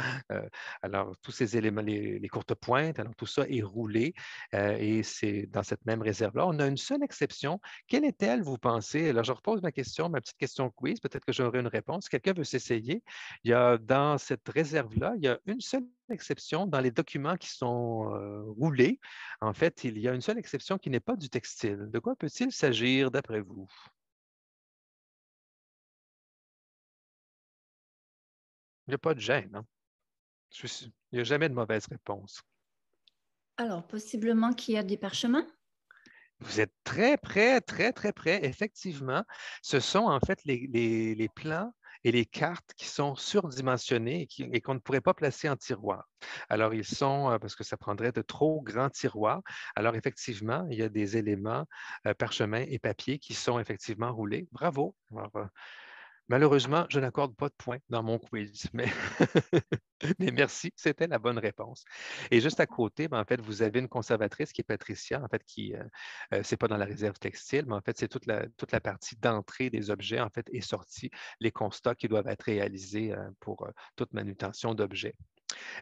Speaker 2: Alors, tous ces éléments, les courtes pointes, alors tout ça est roulé et c'est dans cette même réserve-là. On a une seule exception. Quelle est-elle, vous pensez? Alors, je repose ma petite question quiz, peut-être que j'aurai une réponse. Quelqu'un veut s'essayer? Dans cette réserve-là, il y a une seule exception dans les documents qui sont roulés. En fait, il y a une seule exception qui n'est pas du textile. De quoi peut-il s'agir d'après vous? Il n'y a pas de gêne, hein? Il n'y a jamais de mauvaise réponse.
Speaker 4: Alors, possiblement qu'il y a des parchemins?
Speaker 2: Vous êtes très près, très, très près. Effectivement, ce sont en fait les plans et les cartes qui sont surdimensionnées et qu'on ne pourrait pas placer en tiroir. Alors, ils sont, parce que ça prendrait de trop grands tiroirs. Alors, effectivement, il y a des éléments, parchemin et papier qui sont effectivement roulés. Bravo. Alors, malheureusement, je n'accorde pas de points dans mon quiz, mais, mais merci, c'était la bonne réponse. Et juste à côté, ben, en fait, vous avez une conservatrice qui est Patricia, en fait, qui, c'est pas dans la réserve textile, mais en fait, c'est toute la partie d'entrée des objets, en fait, et sortie, les constats qui doivent être réalisés pour toute manutention d'objets.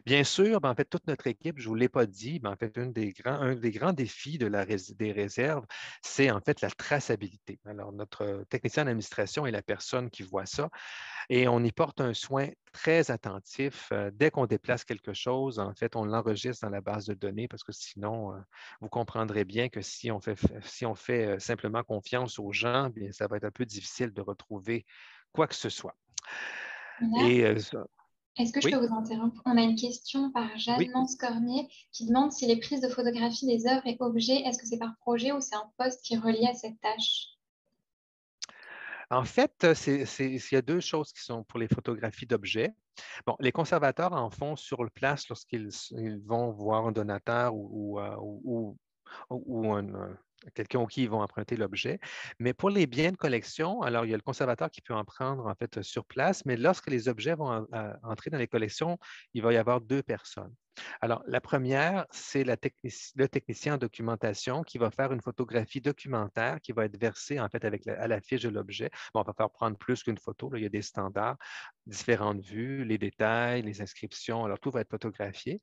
Speaker 2: Bien sûr, ben, en fait, toute notre équipe, je ne vous l'ai pas dit, ben, en fait, un des grands défis des réserves, c'est en fait la traçabilité. Alors, notre technicien d'administration est la personne qui voit ça et on y porte un soin très attentif. Dès qu'on déplace quelque chose, en fait, on l'enregistre dans la base de données parce que sinon, vous comprendrez bien que si on fait simplement confiance aux gens, bien, ça va être un peu difficile de retrouver quoi que ce soit.
Speaker 3: Là,
Speaker 2: Et
Speaker 3: est-ce que je
Speaker 2: oui,
Speaker 3: peux vous interrompre? On a une question par
Speaker 2: oui.
Speaker 3: Jeanne Cormier qui demande si les prises de photographie des œuvres et objets, est-ce que c'est par projet ou c'est un poste qui est relié à cette tâche?
Speaker 2: En fait, il y a deux choses qui sont pour les photographies d'objets. Bon, les conservateurs en font sur place ils vont voir un donateur ou quelqu'un au qui ils vont emprunter l'objet. Mais pour les biens de collection, alors il y a le conservateur qui peut en prendre en fait sur place, mais lorsque les objets vont entrer dans les collections, il va y avoir deux personnes. Alors, la première, c'est le technicien en documentation qui va faire une photographie documentaire qui va être versée en fait à la fiche de l'objet. Bon, on va faire prendre plus qu'une photo, là, il y a des standards, différentes vues, les détails, les inscriptions, alors tout va être photographié.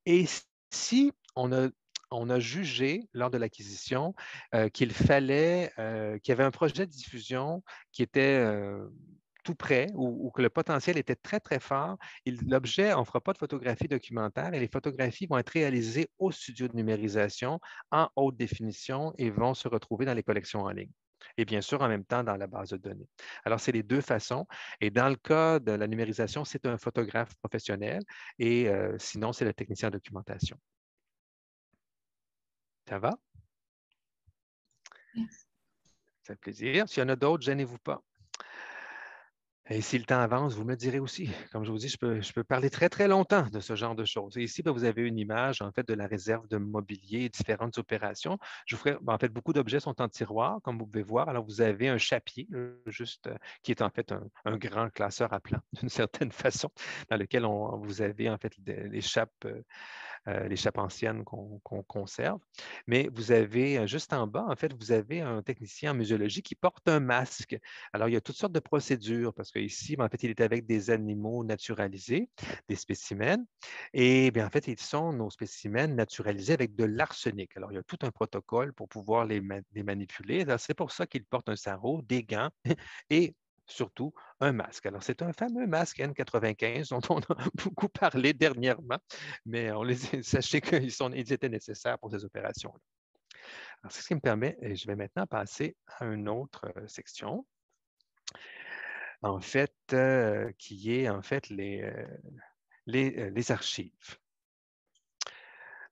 Speaker 2: Et si on a jugé lors de l'acquisition qu'il qu'il y avait un projet de diffusion qui était tout près ou que le potentiel était très, très fort, l'objet, on ne fera pas de photographie documentaire et les photographies vont être réalisées au studio de numérisation en haute définition et vont se retrouver dans les collections en ligne. Et bien sûr, en même temps, dans la base de données. Alors, c'est les deux façons. Et dans le cas de la numérisation, c'est un photographe professionnel et sinon, c'est le technicien en documentation. Ça va?
Speaker 3: Merci.
Speaker 2: Ça fait plaisir. S'il y en a d'autres, gênez-vous pas. Et si le temps avance, vous me direz aussi. Comme je vous dis, je peux parler très, très longtemps de ce genre de choses. Et ici, ben, vous avez une image, en fait, de la réserve de mobilier et différentes opérations. Je vous ferai, ben, en fait, beaucoup d'objets sont en tiroir, comme vous pouvez voir. Alors, vous avez un chapier, juste, qui est en fait un grand classeur à plan, d'une certaine façon, dans lequel vous avez, en fait, les chapes anciennes qu'on conserve. Mais vous avez, juste en bas, en fait, vous avez un technicien en muséologie qui porte un masque. Alors, il y a toutes sortes de procédures parce qu'ici, en fait, il est avec des animaux naturalisés, des spécimens. Et bien, en fait, ils sont nos spécimens naturalisés avec de l'arsenic. Alors, il y a tout un protocole pour pouvoir les manipuler. C'est pour ça qu'il porte un sarrau, des gants et surtout un masque. Alors, c'est un fameux masque N95 dont on a beaucoup parlé dernièrement, mais sachez qu'ils étaient nécessaires pour ces opérations-là. Alors, c'est ce qui me permet, et je vais maintenant passer à une autre section, en fait, qui est en fait les archives.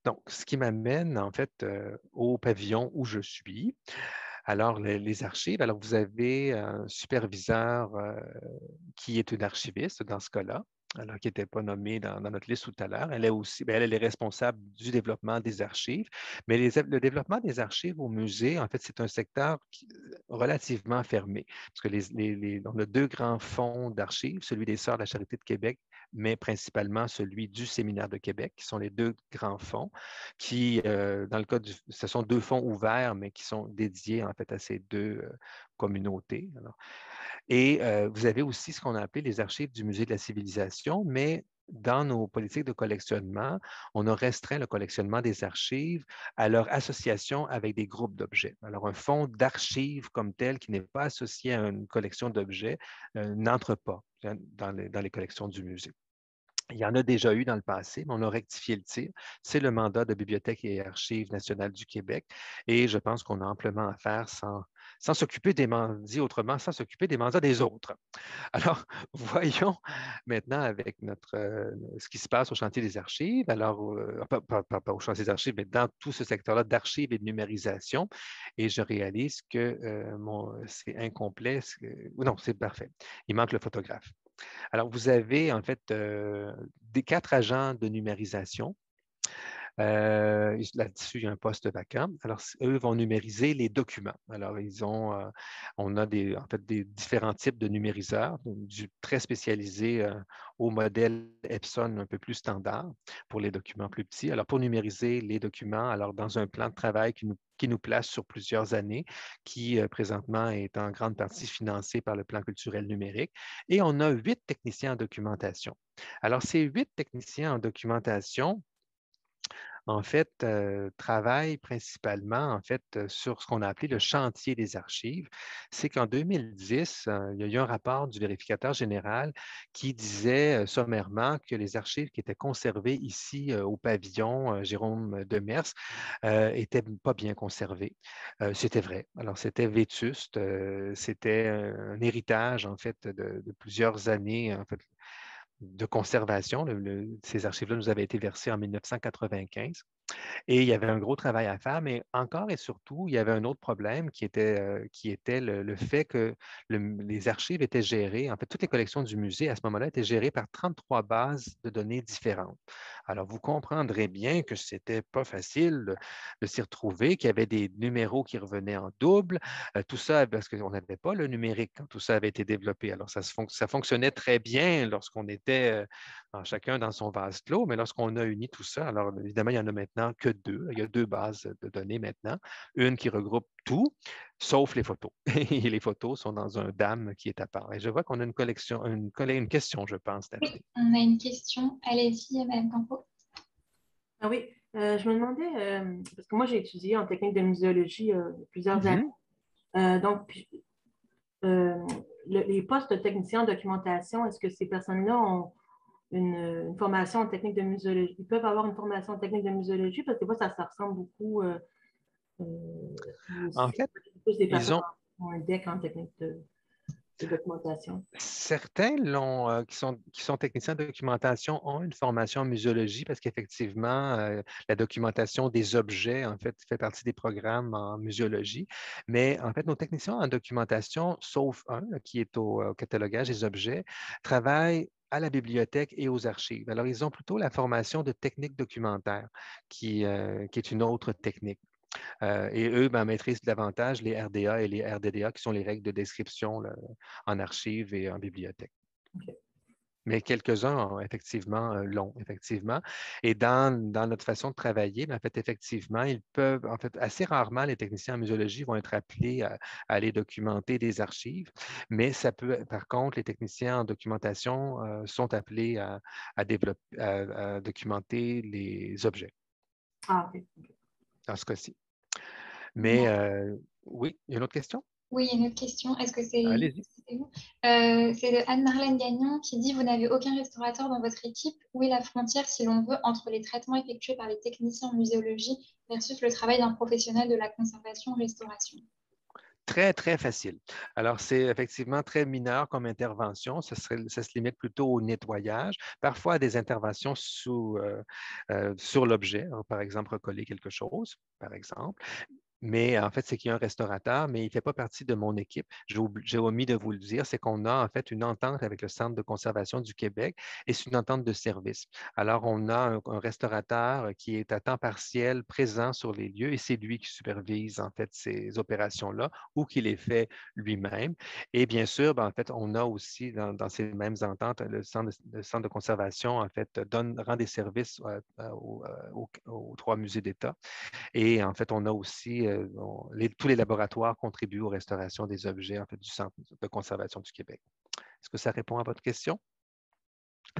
Speaker 2: Donc, ce qui m'amène en fait au pavillon où je suis. Alors, les archives, alors vous avez un superviseur qui est une archiviste dans ce cas-là, alors qui n'était pas nommée dans notre liste tout à l'heure. Elle est aussi, bien, elle est responsable du développement des archives. Mais le développement des archives au musée, en fait, c'est un secteur relativement fermé, parce que on a deux grands fonds d'archives, celui des Sœurs de la Charité de Québec, mais principalement celui du Séminaire de Québec, qui sont les deux grands fonds, qui, dans le cas ce sont deux fonds ouverts, mais qui sont dédiés en fait à ces deux communautés. Alors, et vous avez aussi ce qu'on a appelé les archives du Musée de la civilisation, mais dans nos politiques de collectionnement, on a restreint le collectionnement des archives à leur association avec des groupes d'objets. Alors, un fonds d'archives comme tel qui n'est pas associé à une collection d'objets n'entre pas dans les collections du musée. Il y en a déjà eu dans le passé, mais on a rectifié le tir. C'est le mandat de Bibliothèque et Archives nationales du Québec et je pense qu'on a amplement à faire sans s'occuper des mandats, dit autrement, sans s'occuper des mandats des autres. Alors, voyons maintenant avec ce qui se passe au chantier des archives. Alors, pas au chantier des archives, mais dans tout ce secteur-là d'archives et de numérisation. Et je réalise que c'est incomplet. Non, c'est parfait. Il manque le photographe. Alors, vous avez en fait des 4 agents de numérisation. Là-dessus, il y a un poste vacant. Alors, eux vont numériser les documents. Alors, on a en fait des différents types de numériseurs, du très spécialisé au modèle Epson un peu plus standard pour les documents plus petits. Alors, pour numériser les documents, alors dans un plan de travail qui nous place sur plusieurs années, qui présentement est en grande partie financé par le plan culturel numérique. Et on a 8 techniciens en documentation. Alors, ces 8 techniciens en documentation, en fait, travaille principalement en fait, sur ce qu'on a appelé le chantier des archives. C'est qu'en 2010, il y a eu un rapport du vérificateur général qui disait sommairement que les archives qui étaient conservées ici au pavillon Jérôme Demers n'étaient pas bien conservées. C'était vrai. Alors, c'était vétuste. C'était un héritage, en fait, de plusieurs années, en fait, de conservation. Ces archives-là nous avaient été versées en 1995. Et il y avait un gros travail à faire, mais encore et surtout, il y avait un autre problème qui était le fait que les archives étaient gérées, en fait, toutes les collections du musée à ce moment-là étaient gérées par 33 bases de données différentes. Alors, vous comprendrez bien que ce n'était pas facile de s'y retrouver, qu'il y avait des numéros qui revenaient en double, tout ça parce qu'on n'avait pas le numérique quand tout ça avait été développé. Alors, ça fonctionnait très bien lorsqu'on était chacun dans son vase clos, mais lorsqu'on a uni tout ça, alors évidemment, il y en a maintenant que 2. Il y a 2 bases de données maintenant, une qui regroupe tout, sauf les photos. Et les photos sont dans un DAM qui est à part. Et je vois qu'on a une question, je pense,
Speaker 3: Oui,
Speaker 2: Daphné.
Speaker 3: on a une question. Allez-y, Madame Campo.
Speaker 5: Ah oui, je me demandais, parce que moi j'ai étudié en technique de muséologie plusieurs années. Donc, les postes de technicien en documentation, est-ce que ces personnes-là ont une formation en technique de muséologie? Ils peuvent avoir une formation en technique de muséologie parce que moi, ça ressemble beaucoup.
Speaker 2: En fait,
Speaker 5: plus des personnes
Speaker 2: ils ont,
Speaker 5: qui ont un DEC en technique de documentation.
Speaker 2: certains qui sont techniciens de documentation ont une formation en muséologie parce qu'effectivement, la documentation des objets, en fait, fait partie des programmes en muséologie. Mais en fait, nos techniciens en documentation, sauf un qui est au catalogage des objets, travaillent à la bibliothèque et aux archives. Alors, ils ont plutôt la formation de technique documentaire, qui est une autre technique. Et eux maîtrisent davantage les RDA et les RDDA, qui sont les règles de description là, en archives et en bibliothèque.
Speaker 5: Okay.
Speaker 2: Mais quelques-uns l'ont, effectivement. Et dans notre façon de travailler, en fait, effectivement, ils peuvent, en fait, assez rarement, les techniciens en muséologie vont être appelés à aller documenter des archives, mais ça peut, par contre, les techniciens en documentation sont appelés à documenter les objets.
Speaker 5: Ah, OK.
Speaker 2: Dans ce cas-ci. Mais oui, il y a une autre question?
Speaker 3: Oui, il y a une autre question. Est-ce que c'est
Speaker 2: Allez-y.
Speaker 3: vous? C'est de Anne-Marlène Gagnon qui dit: Vous n'avez aucun restaurateur dans votre équipe. Où est la frontière, si l'on veut, entre les traitements effectués par les techniciens en muséologie versus le travail d'un professionnel de la conservation-restauration?
Speaker 2: Très, très facile. Alors, c'est effectivement très mineur comme intervention. Ça se limite plutôt au nettoyage, parfois à des interventions sur l'objet, par exemple, recoller quelque chose, par exemple. Mais en fait, c'est qu'il y a un restaurateur, mais il ne fait pas partie de mon équipe. J'ai omis de vous le dire, c'est qu'on a en fait une entente avec le Centre de conservation du Québec et c'est une entente de service. Alors, on a un restaurateur qui est à temps partiel présent sur les lieux et c'est lui qui supervise en fait ces opérations-là ou qui les fait lui-même. Et bien sûr, en fait, on a aussi dans ces mêmes ententes, le centre de conservation en fait rend des services aux 3 musées d'État. Et en fait, on a aussi, tous les laboratoires contribuent aux restaurations des objets en fait, du Centre de conservation du Québec. Est-ce que ça répond à votre question?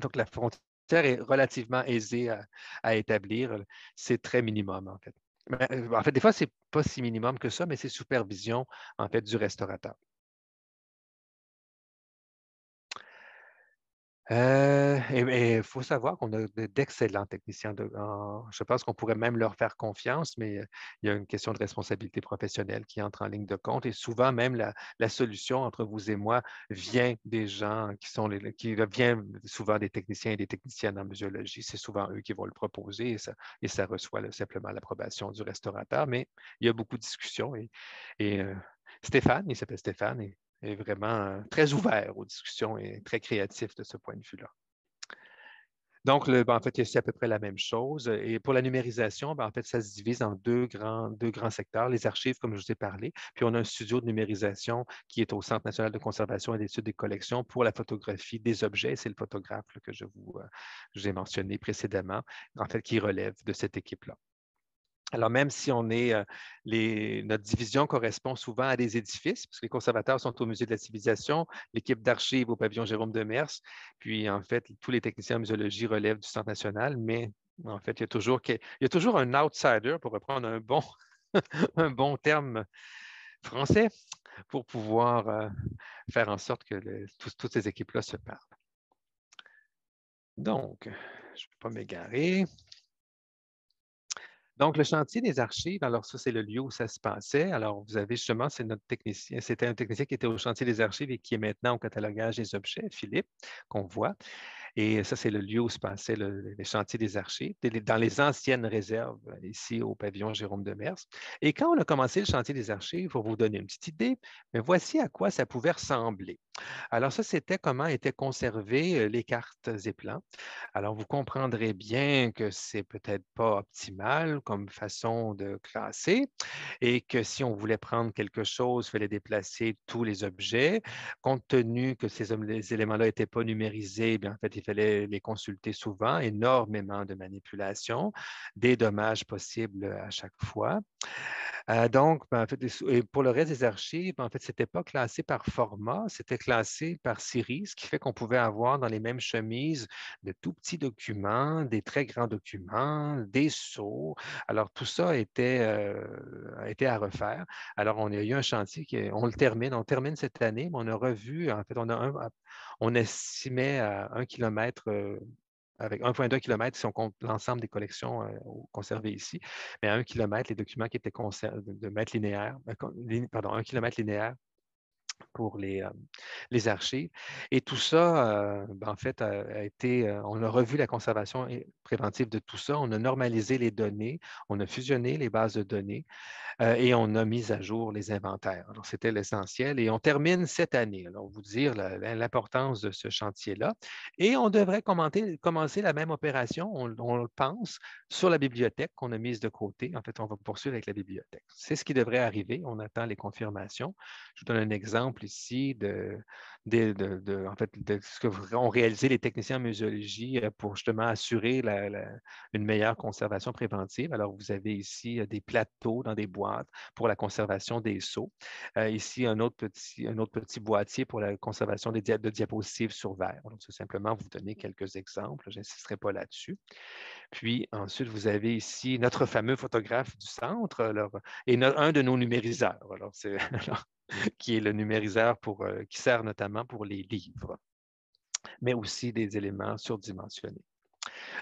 Speaker 2: Donc, la frontière est relativement aisée à établir. C'est très minimum, en fait. Mais, en fait, des fois, ce n'est pas si minimum que ça, mais c'est supervision, en fait, du restaurateur. Et il faut savoir qu'on a d'excellents techniciens. Je pense qu'on pourrait même leur faire confiance, mais il y a une question de responsabilité professionnelle qui entre en ligne de compte. Et souvent, même la solution entre vous et moi vient des gens qui vient souvent des techniciens et des techniciennes en muséologie. C'est souvent eux qui vont le proposer et ça reçoit simplement l'approbation du restaurateur. Mais il y a beaucoup de discussions et Stéphane, il s'appelle Stéphane, est vraiment très ouvert aux discussions et très créatif de ce point de vue-là. Donc, en fait, c'est à peu près la même chose. Et pour la numérisation, en fait, ça se divise en deux grands secteurs. Les archives, comme je vous ai parlé, puis on a un studio de numérisation qui est au Centre national de conservation et d'études des collections pour la photographie des objets. C'est le photographe que je vous ai mentionné précédemment, en fait, qui relève de cette équipe-là. Alors, même si notre division correspond souvent à des édifices, parce que les conservateurs sont au Musée de la civilisation, l'équipe d'archives au pavillon Jérôme Demers, puis en fait, tous les techniciens en muséologie relèvent du Centre national, mais en fait, il y a toujours un outsider, pour reprendre un bon terme français, pour pouvoir faire en sorte que toutes ces équipes-là se parlent. Donc, je ne vais pas m'égarer. Donc, le chantier des archives, alors ça, c'est le lieu où ça se passait. Alors, vous avez justement, c'est notre technicien, c'était un technicien qui était au chantier des archives et qui est maintenant au catalogage des objets, Philippe, qu'on voit. Et ça, c'est le lieu où se passait les chantiers des archives, dans les anciennes réserves, ici au pavillon Jérôme Demers. Et quand on a commencé le chantier des archives, pour vous donner une petite idée, mais voici à quoi ça pouvait ressembler. Alors ça, c'était comment étaient conservées les cartes et plans. Alors, vous comprendrez bien que c'est peut-être pas optimal comme façon de classer et que si on voulait prendre quelque chose, il fallait déplacer tous les objets. Compte tenu que les éléments-là n'étaient pas numérisés, bien, en fait, il fallait les consulter souvent, énormément de manipulations, des dommages possibles à chaque fois. Donc, en fait, et pour le reste des archives, en fait, ce n'était pas classé par format, c'était classé par série, ce qui fait qu'on pouvait avoir dans les mêmes chemises de tout petits documents, des très grands documents, des sceaux. Alors, tout ça a été à refaire. Alors, on a eu un chantier on termine cette année, mais on a revu, en fait, on estimait à 1 kilomètre avec 1,2 km si on compte l'ensemble des collections conservées ici, mais à 1 km, les documents qui étaient de mètres linéaires, pardon, 1 km linéaire pour les archives. Et tout ça, en fait, on a revu la conservation préventive de tout ça, on a normalisé les données, on a fusionné les bases de données et on a mis à jour les inventaires. Alors, c'était l'essentiel. Et on termine cette année. Alors, vous dire l'importance de ce chantier-là. Et on devrait commencer la même opération, on le pense, sur la bibliothèque qu'on a mise de côté. En fait, on va poursuivre avec la bibliothèque. C'est ce qui devrait arriver. On attend les confirmations. Je vous donne un exemple ici en fait, de ce que vont réaliser les techniciens en muséologie pour justement assurer une meilleure conservation préventive. Alors, vous avez ici des plateaux dans des boîtes pour la conservation des sceaux. Ici, un autre petit boîtier pour la conservation de diapositives sur verre. Donc, c'est simplement vous donner quelques exemples. Je n'insisterai pas là-dessus. Puis, ensuite, vous avez ici notre fameux photographe du centre et un de nos numériseurs. Alors, qui est le numériseur qui sert notamment pour les livres, mais aussi des éléments surdimensionnés.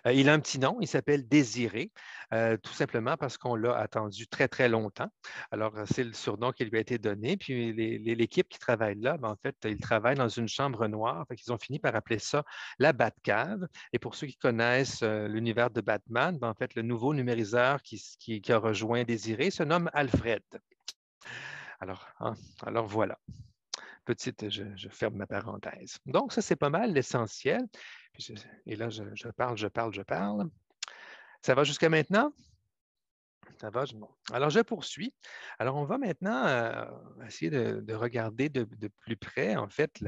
Speaker 2: Il a un petit nom, il s'appelle Désiré, tout simplement parce qu'on l'a attendu très, très longtemps. Alors, c'est le surnom qui lui a été donné. Puis, l'équipe qui travaille là, en fait, ils travaillent dans une chambre noire. Ils ont fini par appeler ça la Batcave. Et pour ceux qui connaissent l'univers de Batman, en fait, le nouveau numériseur qui a rejoint Désiré se nomme Alfred. Alors voilà. Je ferme ma parenthèse. Donc, ça, c'est pas mal l'essentiel. Et là, je parle. Ça va jusqu'à maintenant? Ça va? Alors, je poursuis. Alors, on va maintenant essayer de regarder de plus près, en fait,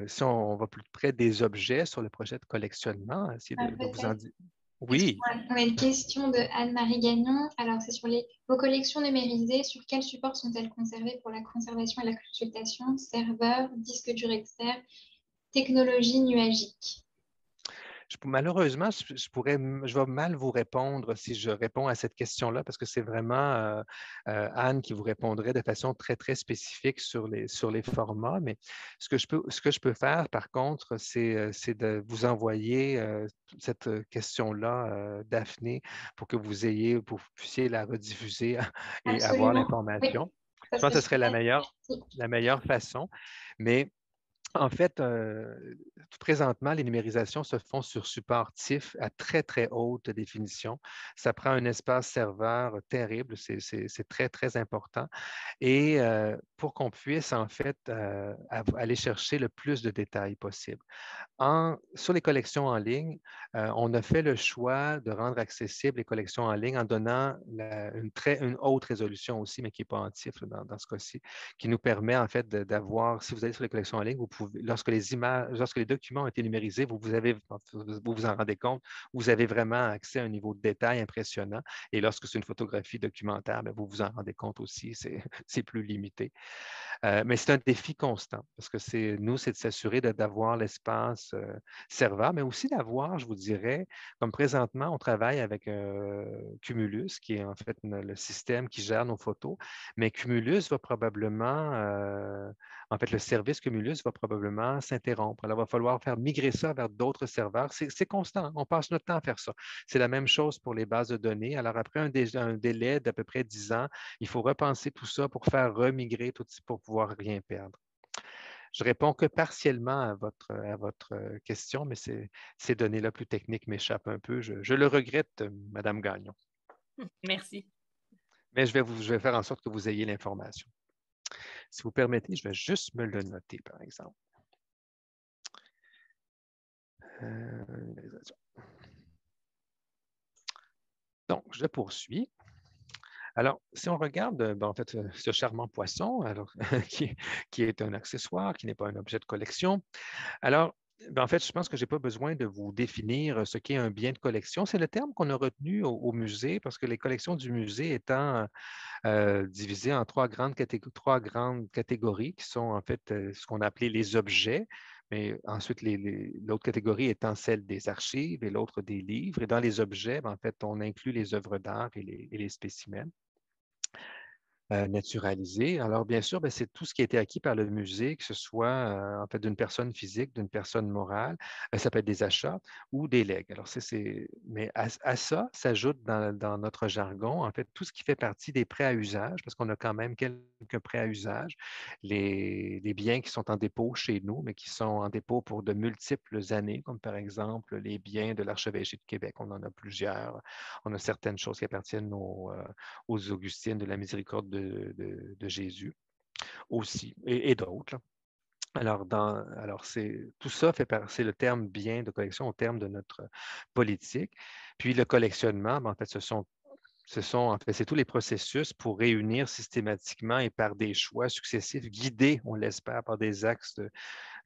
Speaker 2: si on va plus près des objets sur le projet de collectionnement, essayer de vous en dire. Oui.
Speaker 3: On a une question de Anne-Marie Gagnon. Alors, c'est sur vos collections numérisées, sur quels supports sont-elles conservées pour la conservation et la consultation? Serveurs, disques durs externes, technologie nuagique?
Speaker 2: Malheureusement, je vais mal vous répondre si je réponds à cette question-là, parce que c'est vraiment Anne qui vous répondrait de façon très, très spécifique sur les formats. Mais ce que je peux faire, par contre, c'est de vous envoyer cette question-là, Daphné, pour que vous puissiez la rediffuser et avoir
Speaker 3: Absolument. Oui,
Speaker 2: l'information.
Speaker 3: ça
Speaker 2: Je pense
Speaker 3: serait
Speaker 2: que ce serait
Speaker 3: super. Merci.
Speaker 2: la meilleure façon. Mais en fait, présentement, les numérisations se font sur support TIFF à très, très haute définition. Ça prend un espace serveur terrible, c'est très, très important. Et pour qu'on puisse, en fait, aller chercher le plus de détails possible. Sur les collections en ligne, on a fait le choix de rendre accessibles les collections en ligne en donnant une haute résolution aussi, mais qui n'est pas en TIFF dans ce cas-ci, qui nous permet en fait d'avoir, si vous allez sur les collections en ligne, vous pouvez, lorsque les documents ont été numérisés, vous vous en rendez compte, vous avez vraiment accès à un niveau de détail impressionnant. Et lorsque c'est une photographie documentaire, bien, vous vous en rendez compte aussi, c'est plus limité. Mais c'est un défi constant parce que c'est de s'assurer d'avoir l'espace serveur, mais aussi d'avoir, je vous dirais, comme présentement, on travaille avec Cumulus, qui est en fait le système qui gère nos photos, mais Cumulus va probablement, en fait, le service Cumulus va probablement s'interrompre. Alors, il va falloir faire migrer ça vers d'autres serveurs. C'est constant, on passe notre temps à faire ça. C'est la même chose pour les bases de données. Alors, après un délai d'à peu près 10 ans, il faut repenser tout ça pour faire remigrer tout pour pouvoir rien perdre. Je réponds que partiellement à votre question, mais ces données-là plus techniques m'échappent un peu. Je le regrette, Madame Gagnon.
Speaker 6: Merci.
Speaker 2: Mais je vais faire en sorte que vous ayez l'information. Si vous permettez, je vais juste me le noter, par exemple. Donc, je poursuis. Alors, si on regarde, en fait, ce charmant poisson, alors, qui est un accessoire, qui n'est pas un objet de collection, alors, en fait, je pense que je n'ai pas besoin de vous définir ce qu'est un bien de collection. C'est le terme qu'on a retenu au musée parce que les collections du musée étant divisées en trois grandes catégories qui sont en fait ce qu'on a appelé les objets, mais ensuite l'autre catégorie étant celle des archives et l'autre des livres. Et dans les objets, en fait, on inclut les œuvres d'art et les spécimens. Naturalisé. Alors, bien sûr, c'est tout ce qui a été acquis par le musée, que ce soit en fait d'une personne physique, d'une personne morale. Ça peut être des achats ou des legs. Alors, mais à ça s'ajoute dans notre jargon, en fait, tout ce qui fait partie des prêts à usage, parce qu'on a quand même quelques prêts à usage, les biens qui sont en dépôt chez nous, mais qui sont en dépôt pour de multiples années, comme par exemple les biens de l'Archevêché de Québec. On en a plusieurs. On a certaines choses qui appartiennent aux Augustines de la Miséricorde de Jésus aussi, et d'autres. Alors, tout ça c'est le terme bien de collection au terme de notre politique. Puis le collectionnement, en fait, c'est tous les processus pour réunir systématiquement et par des choix successifs, guidés, on l'espère, par des axes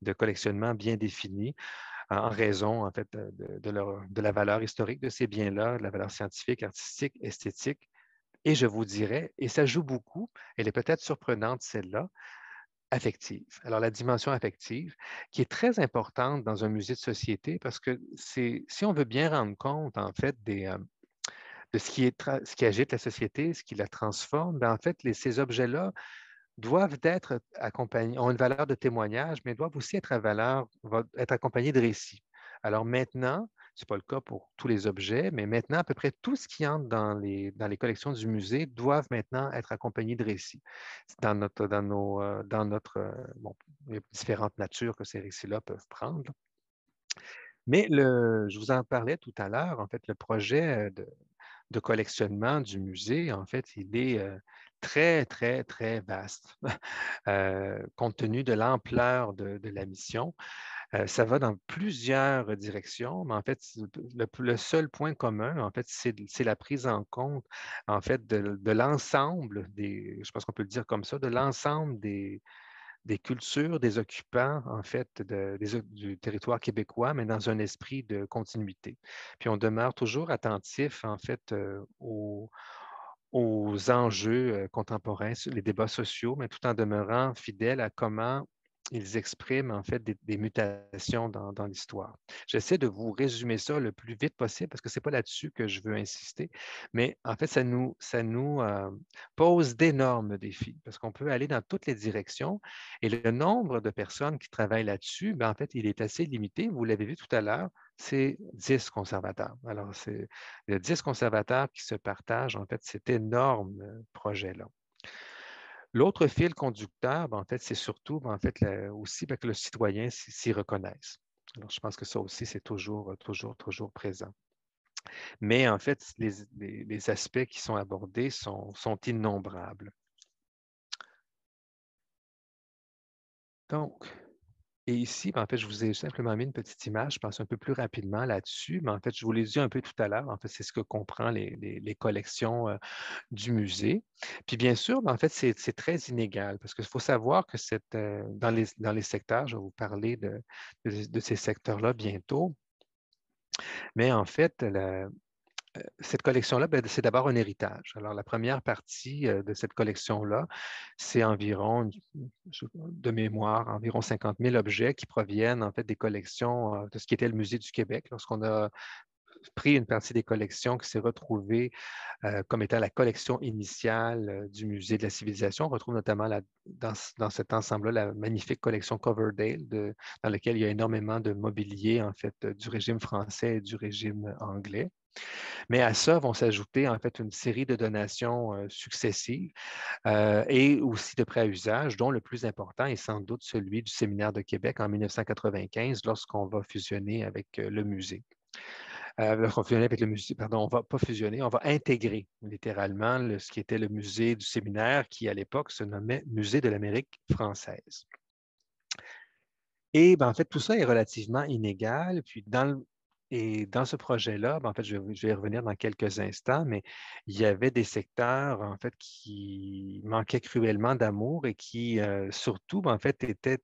Speaker 2: de collectionnement bien définis, en raison, en fait, de la valeur historique de ces biens-là, de la valeur scientifique, artistique, esthétique. Et je vous dirais, et ça joue beaucoup, elle est peut-être surprenante celle-là, affective. Alors, la dimension affective, qui est très importante dans un musée de société, parce que si on veut bien rendre compte, en fait, de ce qui agite la société, ce qui la transforme, en fait, ces objets-là doivent être accompagnés, ont une valeur de témoignage, mais doivent aussi être accompagnés de récits. Alors maintenant, ce n'est pas le cas pour tous les objets, mais maintenant, à peu près tout ce qui entre dans les collections du musée doivent maintenant être accompagnés de récits les différentes natures que ces récits-là peuvent prendre. Mais je vous en parlais tout à l'heure, en fait, le projet de collectionnement du musée, en fait, il est très, très, très vaste, compte tenu de l'ampleur de la mission. Ça va dans plusieurs directions, mais en fait, le seul point commun, en fait, c'est la prise en compte, en fait, de l'ensemble je pense qu'on peut le dire comme ça, de l'ensemble des cultures, des occupants, en fait, du territoire québécois, mais dans un esprit de continuité. Puis on demeure toujours attentif, en fait, aux enjeux contemporains, les débats sociaux, mais tout en demeurant fidèle à comment ils expriment en fait des mutations dans l'histoire. J'essaie de vous résumer ça le plus vite possible parce que ce n'est pas là-dessus que je veux insister, mais en fait, ça nous pose d'énormes défis parce qu'on peut aller dans toutes les directions et le nombre de personnes qui travaillent là-dessus, ben, en fait, il est assez limité. Vous l'avez vu tout à l'heure, c'est 10 conservateurs. Alors, c'est les 10 conservateurs qui se partagent, en fait, cet énorme projet-là. L'autre fil conducteur, ben, en fait, c'est surtout ben, en fait, aussi ben, que le citoyen s'y reconnaisse. Alors, je pense que ça aussi, c'est toujours présent. Mais en fait, les aspects qui sont abordés sont innombrables. Donc, et ici, ben, en fait, je vous ai simplement mis une petite image, je pense un peu plus rapidement là-dessus, mais en fait, je vous l'ai dit un peu tout à l'heure, en fait, c'est ce que comprend les collections du musée. Puis bien sûr, ben, en fait, c'est très inégal parce qu'il faut savoir que dans les secteurs, je vais vous parler de ces secteurs-là bientôt, mais en fait, cette collection-là, ben, c'est d'abord un héritage. Alors, la première partie de cette collection-là, c'est environ, de mémoire, environ 50 000 objets qui proviennent en fait des collections de ce qui était le Musée du Québec. Lorsqu'on a pris une partie des collections qui s'est retrouvée comme étant la collection initiale du Musée de la Civilisation. On retrouve notamment dans cet ensemble-là la magnifique collection Coverdale, dans laquelle il y a énormément de mobilier en fait, du régime français et du régime anglais. Mais à ça vont s'ajouter en fait une série de donations successives et aussi de prêts à usage, dont le plus important est sans doute celui du Séminaire de Québec en 1995, lorsqu'on va fusionner avec le musée. Lorsqu'on fusionne avec le musée, pardon, on ne va pas fusionner, on va intégrer littéralement ce qui était le musée du séminaire, qui à l'époque se nommait Musée de l'Amérique française. Et ben, en fait, tout ça est relativement inégal. Puis dans ce projet-là, ben, en fait, je vais y revenir dans quelques instants, mais il y avait des secteurs en fait qui manquaient cruellement d'amour et qui surtout, ben, en fait, étaient,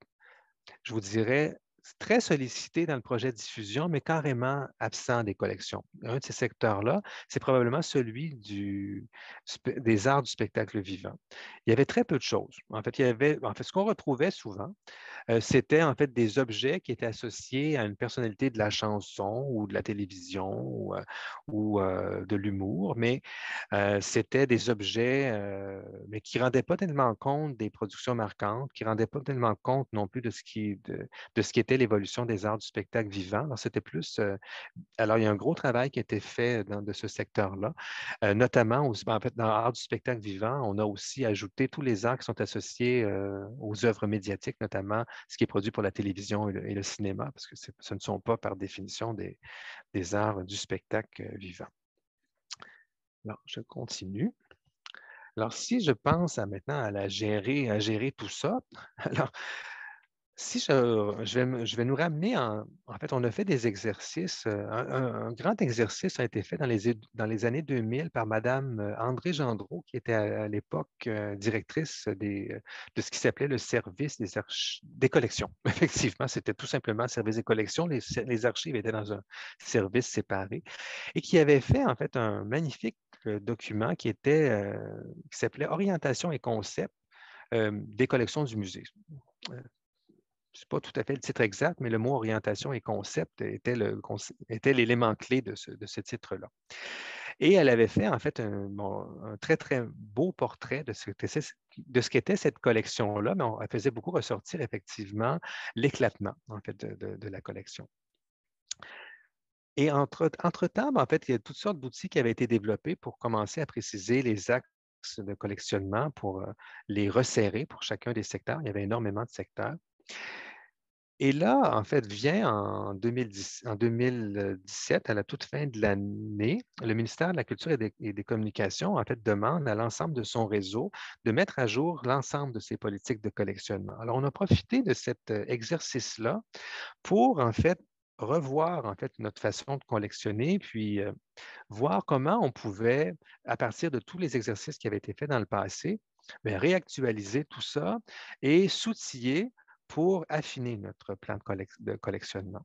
Speaker 2: je vous dirais, très sollicité dans le projet de diffusion, mais carrément absent des collections. Un de ces secteurs-là, c'est probablement celui des arts du spectacle vivant. Il y avait très peu de choses. En fait, ce qu'on retrouvait souvent, c'était en fait des objets qui étaient associés à une personnalité de la chanson ou de la télévision ou de l'humour, mais c'était des objets mais qui ne rendaient pas tellement compte des productions marquantes, qui ne rendaient pas tellement compte non plus de ce qui était l'évolution des arts du spectacle vivant. Alors, c'était plus alors, il y a un gros travail qui a été fait de ce secteur-là, notamment en fait, dans l'art du spectacle vivant, on a aussi ajouté tous les arts qui sont associés aux œuvres médiatiques, notamment ce qui est produit pour la télévision et le cinéma, parce que ce ne sont pas par définition des arts du spectacle vivant. Alors, je continue. Alors, si je pense maintenant à gérer tout ça, alors, si je vais nous ramener en fait, on a fait des exercices. Un grand exercice a été fait dans les années 2000 par Madame André Gendreau, qui était à l'époque directrice de ce qui s'appelait le service des collections. Effectivement, c'était tout simplement le service des collections. Les archives étaient dans un service séparé et qui avait fait en fait un magnifique document qui s'appelait Orientation et concept des collections du musée. Ce n'est pas tout à fait le titre exact, mais le mot orientation et concept était l'élément clé de ce titre-là. Et elle avait fait en fait un très, très beau portrait de ce qu'était cette collection-là, mais elle faisait beaucoup ressortir effectivement l'éclatement en fait, de la collection. Et entre-temps, en fait, il y a toutes sortes d'outils qui avaient été développés pour commencer à préciser les axes de collectionnement, pour les resserrer pour chacun des secteurs. Il y avait énormément de secteurs. Et là, en fait, vient en 2017, à la toute fin de l'année, le ministère de la Culture et des Communications, en fait, demande à l'ensemble de son réseau de mettre à jour l'ensemble de ses politiques de collectionnement. Alors, on a profité de cet exercice-là pour, en fait, revoir, en fait, notre façon de collectionner, puis voir comment on pouvait, à partir de tous les exercices qui avaient été faits dans le passé, bien, réactualiser tout ça et s'outiller pour affiner notre plan de collectionnement.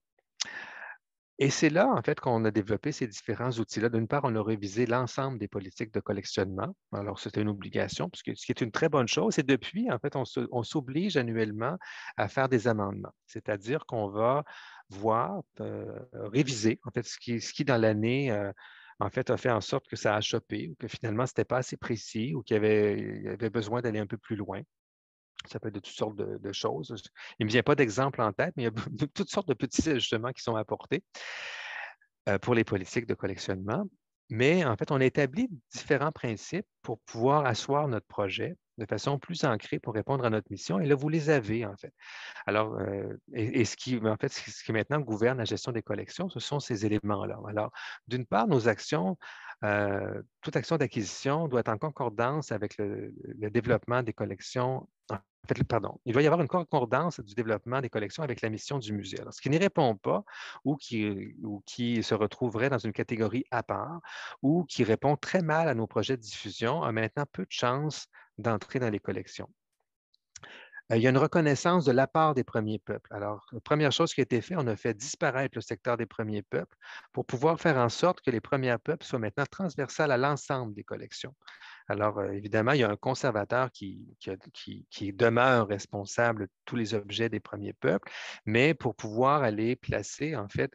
Speaker 2: Et c'est là, en fait, qu'on a développé ces différents outils-là. D'une part, on a révisé l'ensemble des politiques de collectionnement. Alors, c'était une obligation, ce qui est une très bonne chose. Et depuis, en fait, on s'oblige annuellement à faire des amendements. C'est-à-dire qu'on va voir, réviser, en fait, ce qui dans l'année, en fait, a fait en sorte que ça a chopé, ou que finalement, ce n'était pas assez précis, ou il y avait besoin d'aller un peu plus loin. Ça peut être de toutes sortes de choses. Il ne me vient pas d'exemple en tête, mais il y a toutes sortes de petits ajustements qui sont apportés pour les politiques de collectionnement. Mais en fait, on a établi différents principes pour pouvoir asseoir notre projet de façon plus ancrée pour répondre à notre mission. Et là, vous les avez, en fait. Alors, ce qui maintenant gouverne la gestion des collections, ce sont ces éléments-là. Alors, d'une part, nos actions, toute action d'acquisition doit être en concordance avec le développement des collections. En fait, pardon, il doit y avoir une concordance du développement des collections avec la mission du musée. Alors, ce qui n'y répond pas ou qui se retrouverait dans une catégorie à part ou qui répond très mal à nos projets de diffusion a maintenant peu de chances d'entrer dans les collections. Il y a une reconnaissance de l'apport des premiers peuples. Alors, la première chose qui a été faite, on a fait disparaître le secteur des premiers peuples pour pouvoir faire en sorte que les premiers peuples soient maintenant transversales à l'ensemble des collections. Alors, évidemment, il y a un conservateur qui demeure responsable de tous les objets des premiers peuples, mais pour pouvoir aller placer, en fait,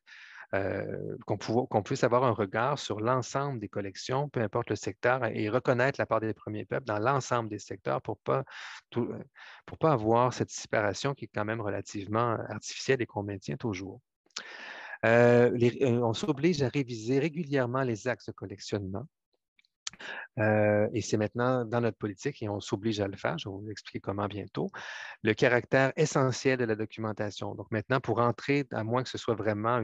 Speaker 2: qu'on puisse avoir un regard sur l'ensemble des collections, peu importe le secteur, et reconnaître la part des premiers peuples dans l'ensemble des secteurs pour ne pas avoir cette séparation qui est quand même relativement artificielle et qu'on maintient toujours. On s'oblige à réviser régulièrement les axes de collectionnement. Et c'est maintenant dans notre politique et on s'oblige à le faire. Je vais vous expliquer comment bientôt. Le caractère essentiel de la documentation. Donc maintenant, pour entrer, à moins que ce soit vraiment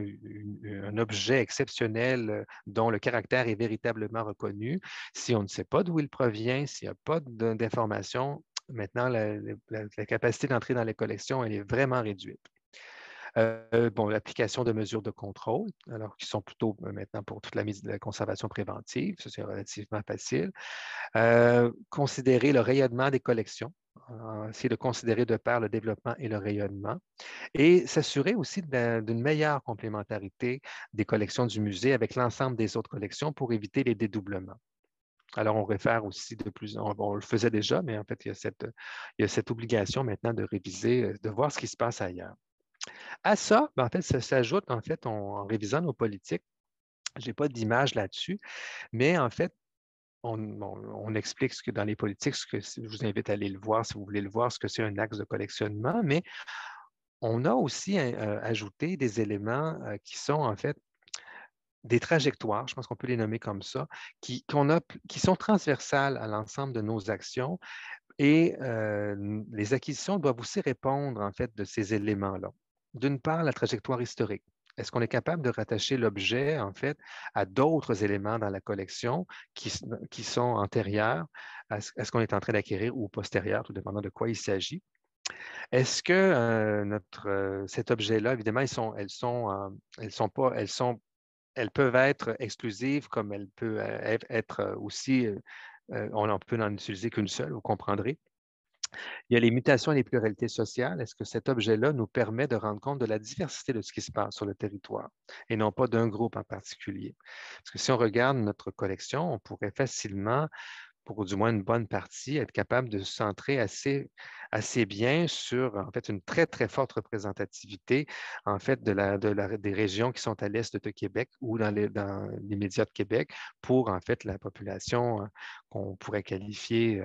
Speaker 2: un objet exceptionnel dont le caractère est véritablement reconnu, si on ne sait pas d'où il provient, s'il n'y a pas d'informations, maintenant, la capacité d'entrer dans les collections, elle est vraiment réduite. L'application de mesures de contrôle, alors qui sont plutôt maintenant pour toute la conservation préventive, ça c'est relativement facile. Considérer le rayonnement des collections, essayer de considérer de pair le développement et le rayonnement, et s'assurer aussi d'une meilleure complémentarité des collections du musée avec l'ensemble des autres collections pour éviter les dédoublements. Alors, on réfère aussi on le faisait déjà, mais en fait, il y a cette obligation maintenant de réviser, de voir ce qui se passe ailleurs. À ça, en fait, ça s'ajoute, en fait, en révisant nos politiques, je n'ai pas d'image là-dessus, mais en fait, on explique ce que dans les politiques, je vous invite à aller le voir si vous voulez le voir, ce que c'est un axe de collectionnement, mais on a aussi ajouté des éléments qui sont en fait des trajectoires, je pense qu'on peut les nommer comme ça, qui sont transversales à l'ensemble de nos actions et les acquisitions doivent aussi répondre en fait de ces éléments-là. D'une part, la trajectoire historique. Est-ce qu'on est capable de rattacher l'objet, en fait, à d'autres éléments dans la collection qui sont antérieurs à ce qu'on est en train d'acquérir ou postérieurs, tout dépendant de quoi il s'agit? Est-ce que cet objet-là, évidemment, elles peuvent être exclusives comme elles peuvent être aussi, on peut n'en utiliser qu'une seule, vous comprendrez. Il y a les mutations et les pluralités sociales. Est-ce que cet objet-là nous permet de rendre compte de la diversité de ce qui se passe sur le territoire et non pas d'un groupe en particulier? Parce que si on regarde notre collection, on pourrait facilement, pour du moins une bonne partie, être capable de se centrer assez bien sur, en fait, une très, très forte représentativité, en fait, des régions qui sont à l'est de Québec ou dans les médias de Québec pour, en fait, la population qu'on pourrait qualifier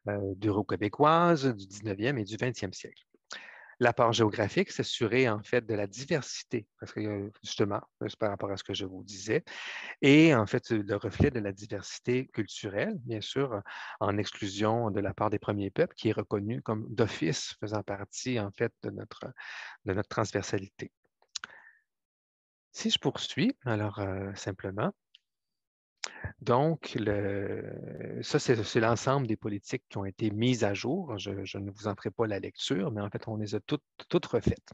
Speaker 2: d'euro-québécoise du 19e et du 20e siècle. La part géographique, s'assurer en fait de la diversité, parce que justement, c'est par rapport à ce que je vous disais, et en fait le reflet de la diversité culturelle, bien sûr, en exclusion de la part des premiers peuples, qui est reconnu comme d'office faisant partie en fait de notre transversalité. Si je poursuis, alors simplement, Donc, ça, c'est l'ensemble des politiques qui ont été mises à jour. Je ne vous en ferai pas la lecture, mais en fait, on les a toutes refaites.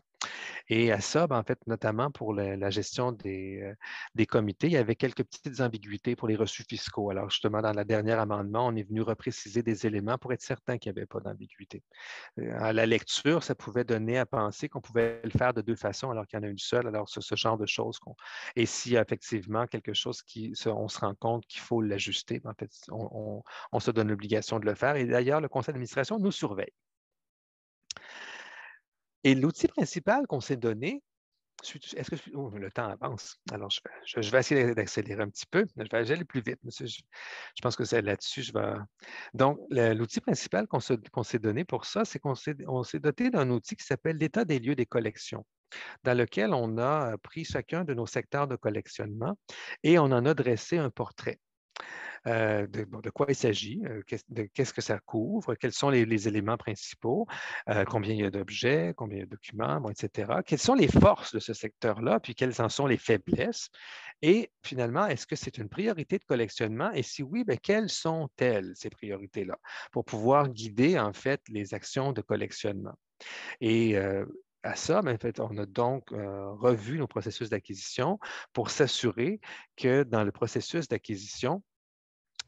Speaker 2: Et à ça, en fait, notamment pour la gestion des comités, il y avait quelques petites ambiguïtés pour les reçus fiscaux. Alors, justement, dans le dernier amendement, on est venu repréciser des éléments pour être certain qu'il n'y avait pas d'ambiguïté. À la lecture, ça pouvait donner à penser qu'on pouvait le faire de deux façons alors qu'il y en a une seule. Alors, c'est ce genre de choses. Et s'il y a effectivement quelque chose on se rend compte qu'il faut l'ajuster, en fait, on se donne l'obligation de le faire. Et d'ailleurs, le conseil d'administration nous surveille. Et l'outil principal qu'on s'est donné, est-ce que le temps avance? Alors, je vais essayer d'accélérer un petit peu. Je vais aller plus vite. Je pense que c'est là-dessus, je vais. Donc, l'outil principal qu'on s'est donné pour ça, c'est qu'on s'est doté d'un outil qui s'appelle l'état des lieux des collections, dans lequel on a pris chacun de nos secteurs de collectionnement et on en a dressé un portrait. De quoi il s'agit, qu'est-ce que ça couvre, quels sont les éléments principaux, combien il y a d'objets, combien il y a de documents, bon, etc. Quelles sont les forces de ce secteur-là, puis quelles en sont les faiblesses. Et finalement, est-ce que c'est une priorité de collectionnement? Et si oui, bien, quelles sont-elles, ces priorités-là, pour pouvoir guider, en fait, les actions de collectionnement? Et à ça, en fait, on a donc revu nos processus d'acquisition pour s'assurer que dans le processus d'acquisition,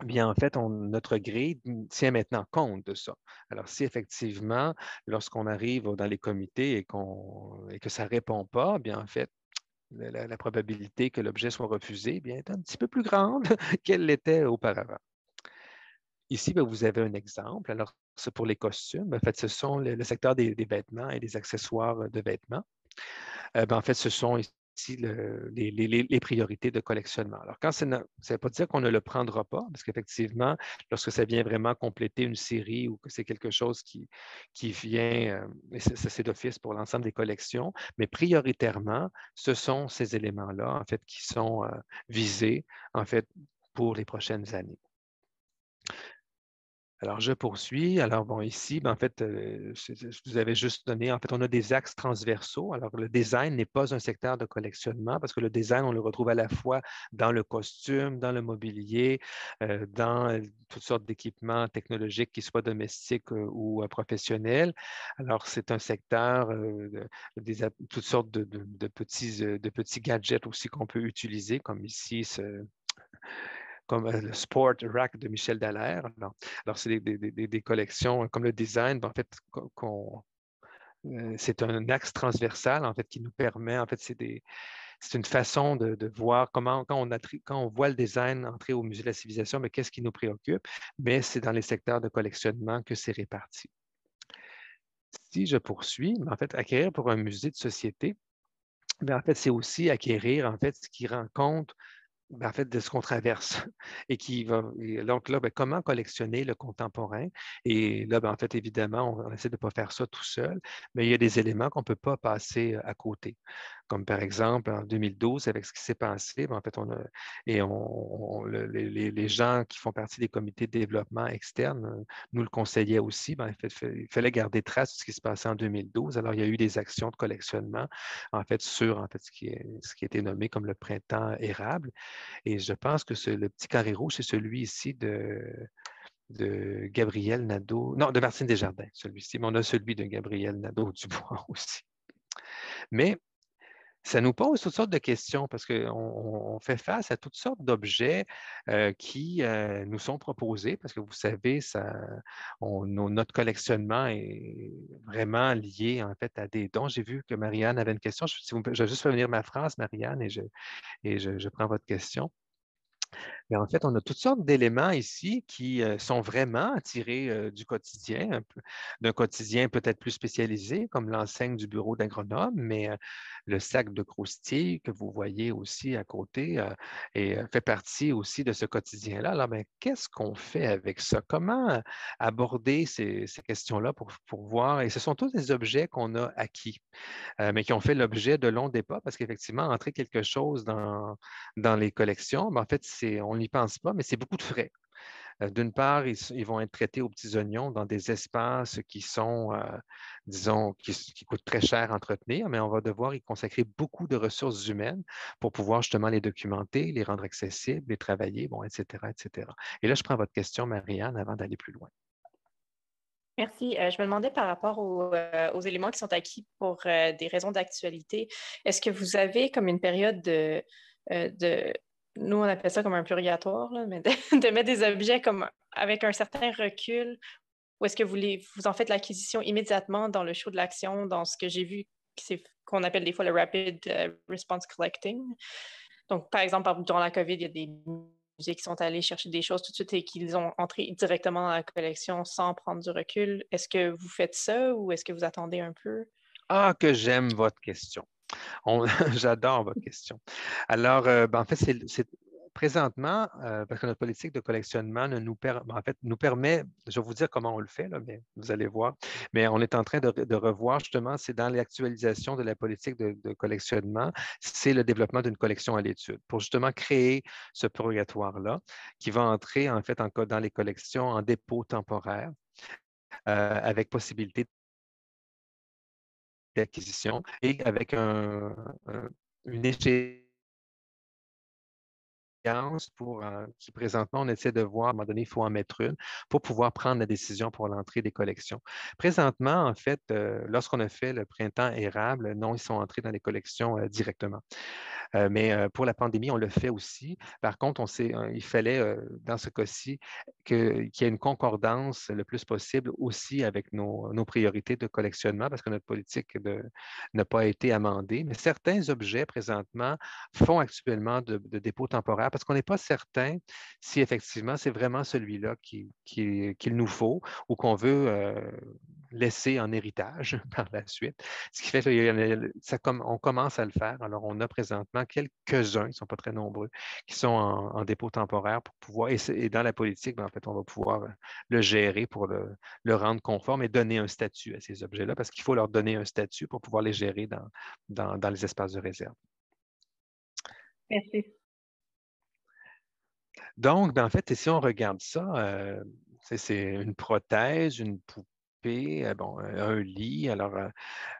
Speaker 2: bien, en fait, notre grille tient maintenant compte de ça. Alors, si effectivement, lorsqu'on arrive dans les comités et que ça ne répond pas, bien, en fait, la probabilité que l'objet soit refusé bien, est un petit peu plus grande qu'elle l'était auparavant. Ici, bien, vous avez un exemple. Alors, c'est pour les costumes. En fait, ce sont le secteur des vêtements et des accessoires de vêtements. Ben, en fait, ce sont ici les priorités de collectionnement. Alors, ça ne veut pas dire qu'on ne le prendra pas, parce qu'effectivement, lorsque ça vient vraiment compléter une série ou que c'est quelque chose qui vient, et c'est d'office pour l'ensemble des collections, mais prioritairement, ce sont ces éléments-là, en fait, qui sont visés, en fait, pour les prochaines années. Alors, je poursuis. Alors, bon, ici, ben, en fait, je vous avais juste donné, en fait, on a des axes transversaux. Alors, le design n'est pas un secteur de collectionnement parce que le design, on le retrouve à la fois dans le costume, dans le mobilier, dans toutes sortes d'équipements technologiques, qu'ils soient domestiques ou professionnels. Alors, c'est un secteur, toutes sortes de petits gadgets aussi qu'on peut utiliser, comme ici, comme le Sport Rack de Michel Dallaire. Alors c'est des collections comme le design, en fait, c'est un axe transversal, en fait, qui nous permet, en fait, c'est une façon de voir comment, quand on voit le design entrer au Musée de la Civilisation, mais qu'est-ce qui nous préoccupe? Mais c'est dans les secteurs de collectionnement que c'est réparti. Si je poursuis, en fait, acquérir pour un musée de société, bien, en fait, c'est aussi acquérir, en fait, ce qui rend compte en fait, de ce qu'on traverse donc là, comment collectionner le contemporain? Et là, en fait, évidemment, on essaie de ne pas faire ça tout seul, mais il y a des éléments qu'on ne peut pas passer à côté. Comme par exemple, en 2012, avec ce qui s'est passé, en fait, les gens qui font partie des comités de développement externes nous le conseillaient aussi. En fait, il fallait garder trace de ce qui se passait en 2012. Alors, il y a eu des actions de collectionnement, en fait, sur ce qui a été nommé comme le printemps érable. Et je pense que le petit carré rouge, c'est celui ici de Gabriel Nadeau, non, de Martine Desjardins, celui-ci, mais on a celui de Gabriel Nadeau-Dubois aussi. Mais ça nous pose toutes sortes de questions parce qu'on fait face à toutes sortes d'objets qui nous sont proposés parce que vous savez, notre collectionnement est vraiment lié en fait à des dons. J'ai vu que Marianne avait une question. Je vais juste faire venir ma phrase, Marianne, et je prends votre question. Mais en fait, on a toutes sortes d'éléments ici qui sont vraiment tirés du quotidien, d'un quotidien peut-être plus spécialisé, comme l'enseigne du bureau d'agronome, mais le sac de croustilles que vous voyez aussi à côté fait partie aussi de ce quotidien-là. Alors, qu'est-ce qu'on fait avec ça? Comment aborder ces questions-là pour voir? Et ce sont tous des objets qu'on a acquis, mais qui ont fait l'objet de longs débats parce qu'effectivement, entrer quelque chose dans les collections, en fait, on n'y pense pas, mais c'est beaucoup de frais. D'une part, ils vont être traités aux petits oignons dans des espaces qui sont, disons, qui coûtent très cher à entretenir, mais on va devoir y consacrer beaucoup de ressources humaines pour pouvoir justement les documenter, les rendre accessibles, les travailler, bon, etc., etc. Et là, je prends votre question, Marianne, avant d'aller plus loin.
Speaker 6: Merci. Je me demandais par rapport aux éléments qui sont acquis pour des raisons d'actualité, est-ce que vous avez comme une période nous on appelle ça comme un purgatoire, là, mais de mettre des objets comme avec un certain recul, ou est-ce que vous en faites l'acquisition immédiatement dans le show de l'action, dans ce que j'ai vu, qu'on appelle des fois le Rapid Response Collecting? Donc, par exemple, durant la COVID, il y a des musées qui sont allés chercher des choses tout de suite et qu'ils ont entré directement dans la collection sans prendre du recul. Est-ce que vous faites ça ou est-ce que vous attendez un peu?
Speaker 2: Ah, que j'aime votre question. J'adore votre question. Alors, en fait, présentement, parce que notre politique de collectionnement nous permet, je vais vous dire comment on le fait, là, mais vous allez voir, mais on est en train de revoir justement, c'est dans l'actualisation de la politique de collectionnement, c'est le développement d'une collection à l'étude pour justement créer ce purgatoire-là qui va entrer en fait dans les collections en dépôt temporaire avec possibilité d'acquisition et avec une échéance qui présentement, on essaie de voir, à un moment donné, il faut en mettre une pour pouvoir prendre la décision pour l'entrée des collections. Présentement, en fait, lorsqu'on a fait le printemps érable, non, ils sont entrés dans les collections directement. Mais pour la pandémie, on le fait aussi. Par contre, il fallait, dans ce cas-ci, qu'il y ait une concordance le plus possible aussi avec nos priorités de collectionnement parce que notre politique n'a pas été amendée. Mais certains objets, présentement, font actuellement de dépôt temporaire parce qu'on n'est pas certain si effectivement c'est vraiment celui-là qu'il nous faut ou qu'on veut laisser en héritage par la suite. Ce qui fait qu'on commence à le faire. Alors, on a présentement quelques-uns, ils ne sont pas très nombreux, qui sont en dépôt temporaire pour pouvoir, et dans la politique, en fait, on va pouvoir le gérer pour le rendre conforme et donner un statut à ces objets-là, parce qu'il faut leur donner un statut pour pouvoir les gérer dans les espaces de réserve.
Speaker 6: Merci.
Speaker 2: Donc, en fait, si on regarde ça, c'est une prothèse, une poupée, un lit. Alors,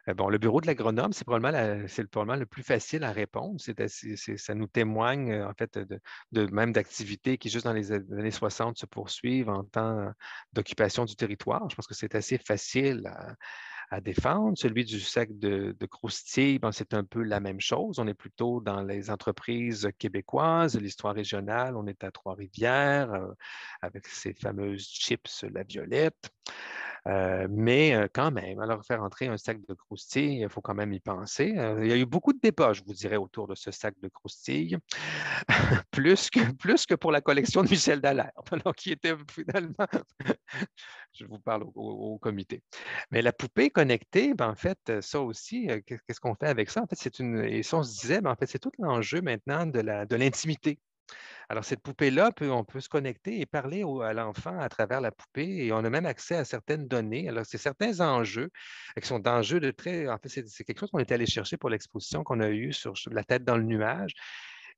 Speaker 2: le bureau de l'agronome, c'est probablement le plus facile à répondre. Ça nous témoigne, en fait, même d'activités qui, juste dans les années 60, se poursuivent en temps d'occupation du territoire. Je pense que c'est assez facile à défendre. Celui du sac de croustilles, c'est un peu la même chose. On est plutôt dans les entreprises québécoises, l'histoire régionale. On est à Trois-Rivières avec ces fameuses chips La Violette. Mais quand même, alors faire entrer un sac de croustilles, il faut quand même y penser. Il y a eu beaucoup de débats, je vous dirais, autour de ce sac de croustilles, plus que pour la collection de Michel Dallaire, qui était finalement, je vous parle au comité. Mais la poupée connectée, en fait, ça aussi, qu'est-ce qu'on fait avec ça? En fait, et ça, on se disait, en fait, c'est tout l'enjeu maintenant de l'intimité. Alors, cette poupée-là, on peut se connecter et parler à l'enfant à travers la poupée et on a même accès à certaines données. Alors, c'est certains enjeux qui sont d'enjeux de très. En fait, c'est quelque chose qu'on est allé chercher pour l'exposition qu'on a eue sur La tête dans le nuage.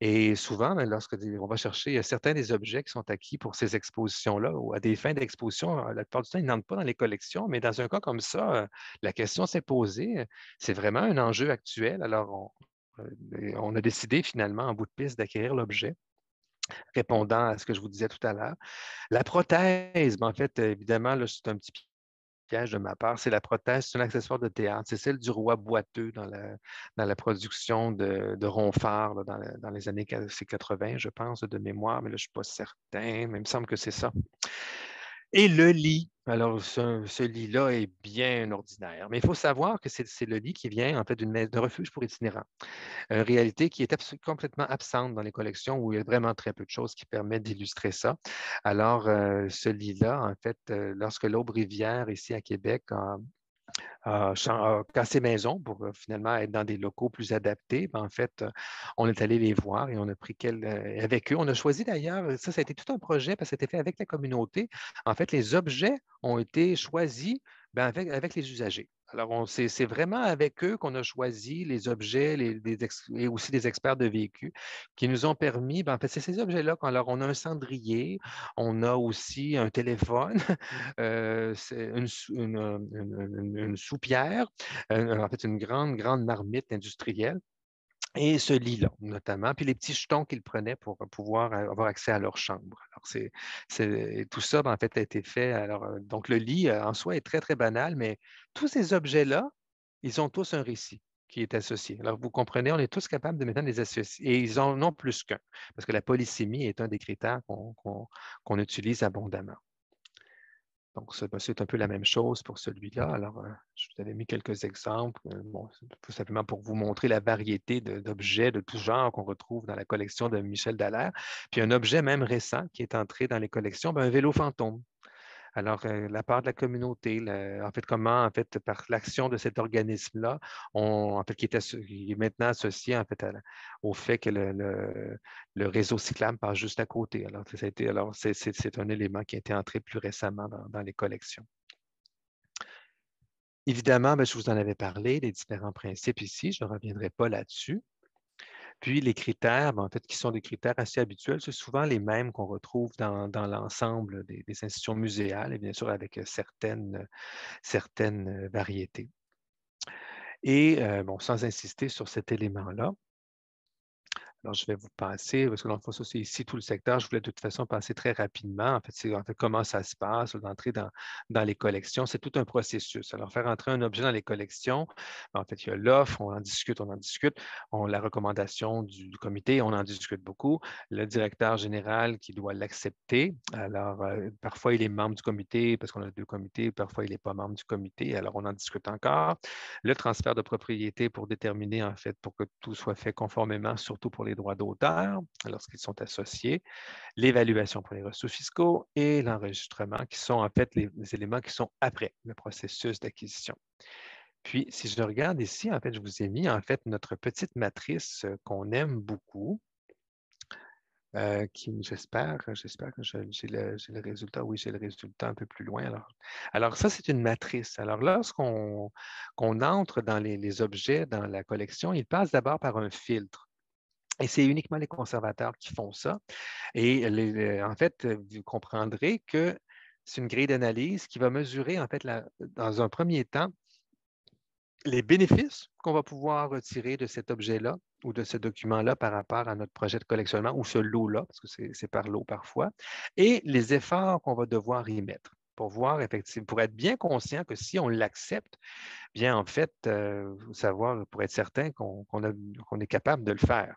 Speaker 2: Et souvent, lorsque on va chercher certains des objets qui sont acquis pour ces expositions-là ou à des fins d'exposition, la plupart du temps, ils n'entrent pas dans les collections, mais dans un cas comme ça, la question s'est posée. C'est vraiment un enjeu actuel. Alors, on a décidé finalement, en bout de piste, d'acquérir l'objet répondant à ce que je vous disais tout à l'heure. La prothèse, en fait, évidemment, là, c'est un petit piège de ma part. C'est la prothèse, c'est un accessoire de théâtre. C'est celle du roi boiteux dans la production de Ronfart là, dans les années 80, je pense, de mémoire, mais là, je ne suis pas certain, mais il me semble que c'est ça. Et le lit. Alors, ce lit-là est bien ordinaire. Mais il faut savoir que c'est le lit qui vient, en fait, d'un refuge pour itinérants. Une réalité qui est complètement absente dans les collections où il y a vraiment très peu de choses qui permettent d'illustrer ça. Alors, ce lit-là, en fait, lorsque l'Aube-Rivière, ici à Québec, a cassé maison pour finalement être dans des locaux plus adaptés, en fait, on est allé les voir et on a pris avec eux. On a choisi d'ailleurs, ça a été tout un projet parce que c'était fait avec la communauté. En fait, les objets ont été choisis avec les usagers. Alors, c'est vraiment avec eux qu'on a choisi les objets et aussi des experts de vécu qui nous ont permis, en fait, c'est ces objets-là. Alors, on a un cendrier, on a aussi un téléphone, c'est une soupière, en fait, une grande, grande marmite industrielle. Et ce lit-là, notamment, puis les petits jetons qu'ils prenaient pour pouvoir avoir accès à leur chambre. Alors, tout ça, en fait, a été fait. Alors, donc, le lit, en soi, est très, très banal, mais tous ces objets-là, ils ont tous un récit qui est associé. Alors, vous comprenez, on est tous capables de maintenant les associer. Et ils en ont plus qu'un, parce que la polysémie est un des critères qu'on utilise abondamment. Donc, c'est un peu la même chose pour celui-là. Alors, je vous avais mis quelques exemples, bon, tout simplement pour vous montrer la variété d'objets de tout genre qu'on retrouve dans la collection de Michel Dallaire. Puis un objet même récent qui est entré dans les collections, un vélo fantôme. Alors, la part de la communauté, en fait, comment, en fait, par l'action de cet organisme-là, en fait, qui est maintenant associé, en fait, au fait que le réseau cyclable passe juste à côté. Alors, c'est un élément qui a été entré plus récemment dans les collections. Évidemment, je vous en avais parlé, les différents principes ici, je ne reviendrai pas là-dessus. Puis les critères, en fait, qui sont des critères assez habituels, c'est souvent les mêmes qu'on retrouve dans l'ensemble des institutions muséales et bien sûr avec certaines variétés. Et bon, sans insister sur cet élément-là, alors, je vais vous passer, parce que dans le fond, ça, c'est ici tout le secteur. Je voulais de toute façon passer très rapidement. En fait, c'est comment ça se passe, d'entrer dans les collections. C'est tout un processus. Alors, faire entrer un objet dans les collections, en fait, il y a l'offre, on en discute. La recommandation du comité, on en discute beaucoup. Le directeur général qui doit l'accepter. Alors, parfois, il est membre du comité, parce qu'on a 2 comités. Parfois, il n'est pas membre du comité. Alors, on en discute encore. Le transfert de propriété pour déterminer, en fait, pour que tout soit fait conformément, surtout pour les droits d'auteur, lorsqu'ils sont associés, l'évaluation pour les reçus fiscaux et l'enregistrement, qui sont en fait les éléments qui sont après le processus d'acquisition. Puis, si je regarde ici, en fait, je vous ai mis en fait notre petite matrice qu'on aime beaucoup, qui, j'espère que j'ai le résultat. Oui, j'ai le résultat un peu plus loin. Alors ça, c'est une matrice. Alors, lorsqu'on entre dans les objets dans la collection, il passe d'abord par un filtre. Et c'est uniquement les conservateurs qui font ça. Et en fait, vous comprendrez que c'est une grille d'analyse qui va mesurer, en fait, dans un premier temps, les bénéfices qu'on va pouvoir retirer de cet objet-là ou de ce document-là par rapport à notre projet de collectionnement ou ce lot-là, parce que c'est par lot parfois, et les efforts qu'on va devoir y mettre pour voir, effectivement, pour être bien conscient que si on l'accepte, bien, en fait, savoir, pour être certain qu'on est capable de le faire.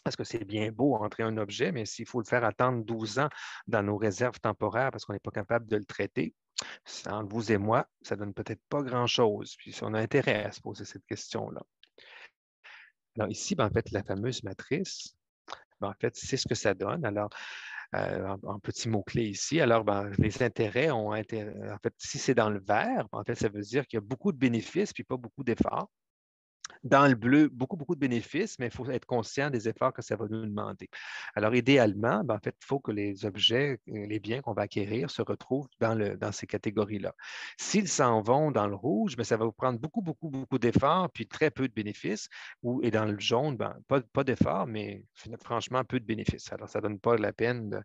Speaker 2: Parce que c'est bien beau entrer un objet, mais s'il faut le faire attendre 12 ans dans nos réserves temporaires parce qu'on n'est pas capable de le traiter, entre vous et moi, ça ne donne peut-être pas grand-chose. Puis on a intérêt à se poser cette question-là. Alors ici, en fait, la fameuse matrice, en fait, c'est ce que ça donne. Alors, en petits mots-clés ici, alors les intérêts ont intérêt. En fait, si c'est dans le vert, en fait, ça veut dire qu'il y a beaucoup de bénéfices puis pas beaucoup d'efforts. Dans le bleu, beaucoup, beaucoup de bénéfices, mais il faut être conscient des efforts que ça va nous demander. Alors, idéalement, en fait, il faut que les objets, les biens qu'on va acquérir se retrouvent dans ces catégories-là. S'ils s'en vont dans le rouge, ça va vous prendre beaucoup, beaucoup, beaucoup d'efforts, puis très peu de bénéfices. Et dans le jaune, pas d'efforts, mais franchement, peu de bénéfices. Alors, ça ne donne pas la peine.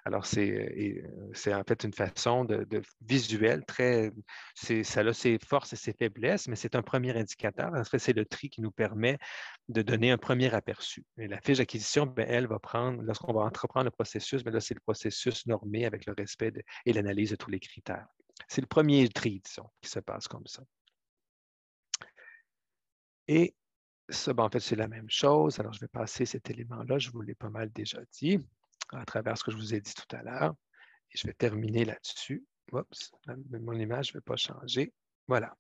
Speaker 2: Alors, c'est en fait une façon de visuelle très. Ça a ses forces et ses faiblesses, mais c'est un premier indicateur. En fait, c'est le tri qui nous permet de donner un premier aperçu. Et la fiche d'acquisition, elle va prendre, lorsqu'on va entreprendre le processus, là, c'est le processus normé avec le respect et l'analyse de tous les critères. C'est le premier tri, disons, qui se passe comme ça. Et ça, en fait, c'est la même chose. Alors, je vais passer cet élément-là. Je vous l'ai pas mal déjà dit à travers ce que je vous ai dit tout à l'heure. Et je vais terminer là-dessus. Oups, mon image ne veut pas changer. Voilà.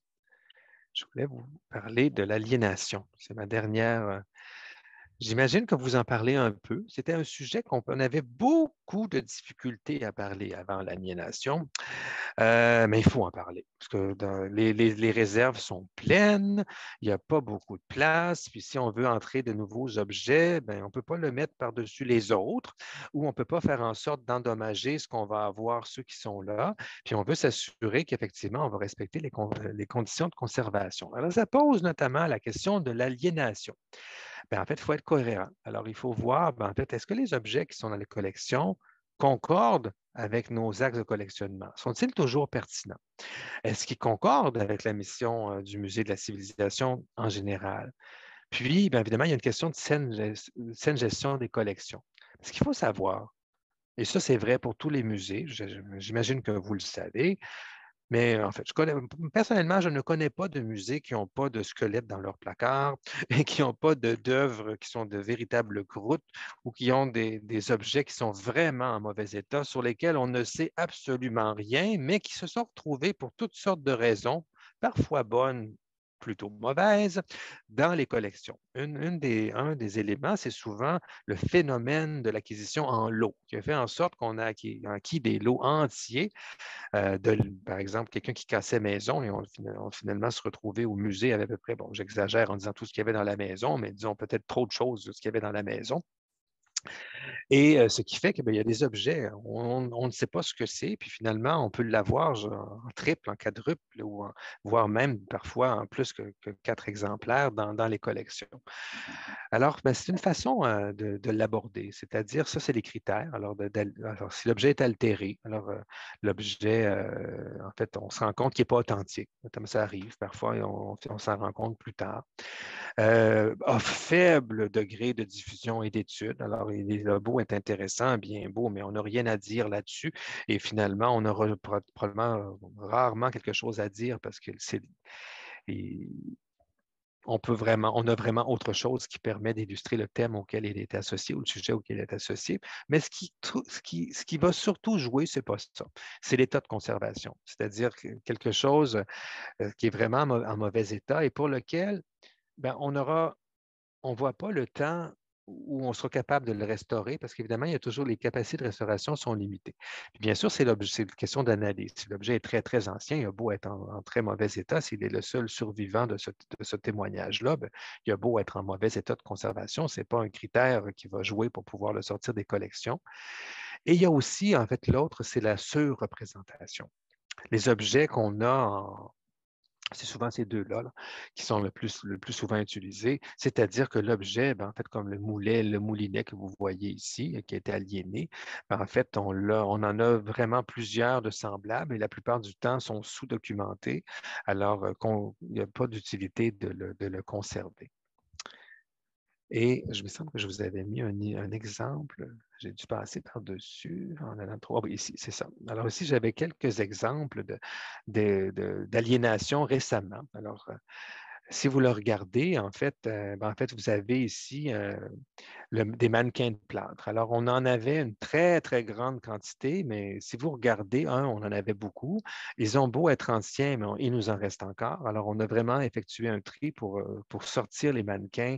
Speaker 2: Je voulais vous parler de l'aliénation. C'est ma dernière. J'imagine que vous en parlez un peu. C'était un sujet qu'on avait beaucoup beaucoup de difficultés à parler avant l'aliénation, mais il faut en parler parce que les réserves sont pleines, il n'y a pas beaucoup de place, puis si on veut entrer de nouveaux objets, ben, on ne peut pas le mettre par-dessus les autres ou on ne peut pas faire en sorte d'endommager ce qu'on va avoir, ceux qui sont là, puis on veut s'assurer qu'effectivement, on va respecter les conditions de conservation. Alors, ça pose notamment la question de l'aliénation. Ben, en fait, il faut être cohérent. Alors, il faut voir, ben, en fait, est-ce que les objets qui sont dans les collections concordent avec nos axes de collectionnement? Sont-ils toujours pertinents? Est-ce qu'ils concordent avec la mission du Musée de la civilisation en général? Puis, bien évidemment, il y a une question de saine gestion des collections. Ce qu'il faut savoir, et ça, c'est vrai pour tous les musées, j'imagine que vous le savez, mais en fait, personnellement, je ne connais pas de musées qui n'ont pas de squelettes dans leur placard et qui n'ont pas d'œuvres qui sont de véritables croûtes ou qui ont des objets qui sont vraiment en mauvais état, sur lesquels on ne sait absolument rien, mais qui se sont retrouvés pour toutes sortes de raisons, parfois bonnes, plutôt mauvaises, dans les collections. Un des éléments, c'est souvent le phénomène de l'acquisition en lot, qui a fait en sorte qu'on a acquis des lots entiers par exemple, quelqu'un qui cassait maison et on finalement se retrouvait au musée avec à peu près, bon, j'exagère en disant tout ce qu'il y avait dans la maison, mais disons peut-être trop de choses de ce qu'il y avait dans la maison. Et ce qui fait qu'il y a des objets, on ne sait pas ce que c'est, puis finalement, on peut l'avoir en triple, en quadruple, ou voire même parfois en plus que 4 exemplaires dans les collections. Alors, ben, c'est une façon de l'aborder, c'est-à-dire, ça, c'est les critères. Alors, si l'objet est altéré, alors l'objet, en fait, on se rend compte qu'il n'est pas authentique. Comme ça arrive parfois, et on s'en rend compte plus tard. A faible degré de diffusion et d'étude. Alors, le beau est intéressant, bien beau, mais on n'a rien à dire là-dessus. Et finalement, on aura probablement rarement quelque chose à dire parce que on a vraiment autre chose qui permet d'illustrer le thème auquel il est associé ou le sujet auquel il est associé. Mais ce qui va surtout jouer, ce n'est pas ça. C'est l'état de conservation, c'est-à-dire quelque chose qui est vraiment en mauvais état et pour lequel ben, on ne voit pas le temps où on sera capable de le restaurer parce qu'évidemment, il y a toujours les capacités de restauration sont limitées. Puis bien sûr, c'est une question d'analyse. Si l'objet est très, très ancien, il a beau être en très mauvais état, s'il est le seul survivant de ce témoignage-là, ben, il a beau être en mauvais état de conservation, ce n'est pas un critère qui va jouer pour pouvoir le sortir des collections. Et il y a aussi, en fait, l'autre, c'est la surreprésentation. Les objets qu'on a c'est souvent ces deux-là qui sont le plus souvent utilisés, c'est-à-dire que l'objet, ben, en fait, comme le moulinet que vous voyez ici, qui a été aliéné, ben, en fait, on en a vraiment plusieurs de semblables et la plupart du temps sont sous-documentés, alors il n'y a pas d'utilité de le conserver. Et je me semble que je vous avais mis un exemple. J'ai dû passer par-dessus en allant trop. Oui, ici, c'est ça. Alors ici, j'avais quelques exemples d'aliénation récemment. Alors, si vous le regardez, en fait, vous avez ici des mannequins de plâtre. Alors, on en avait une très, très grande quantité, mais si vous regardez, on en avait beaucoup. Ils ont beau être anciens, mais il nous en reste encore. Alors, on a vraiment effectué un tri pour sortir les mannequins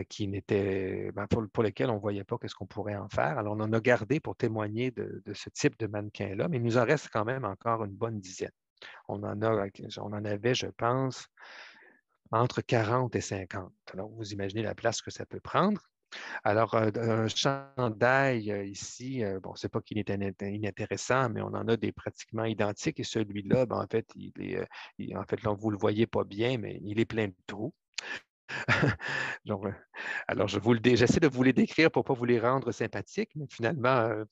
Speaker 2: qui n'étaient, pour lesquels on ne voyait pas qu'est-ce qu'on pourrait en faire. Alors, on en a gardé pour témoigner de ce type de mannequin-là, mais il nous en reste quand même encore une bonne dizaine. On en avait, je pense, entre 40 et 50. Alors, vous imaginez la place que ça peut prendre. Alors, un chandail ici, bon, c'est pas qu'il est inintéressant, mais on en a des pratiquement identiques et celui-là, ben, en fait, en fait, là, vous ne le voyez pas bien, mais il est plein de trous. Donc, alors, j'essaie de vous les décrire pour ne pas vous les rendre sympathiques, mais finalement,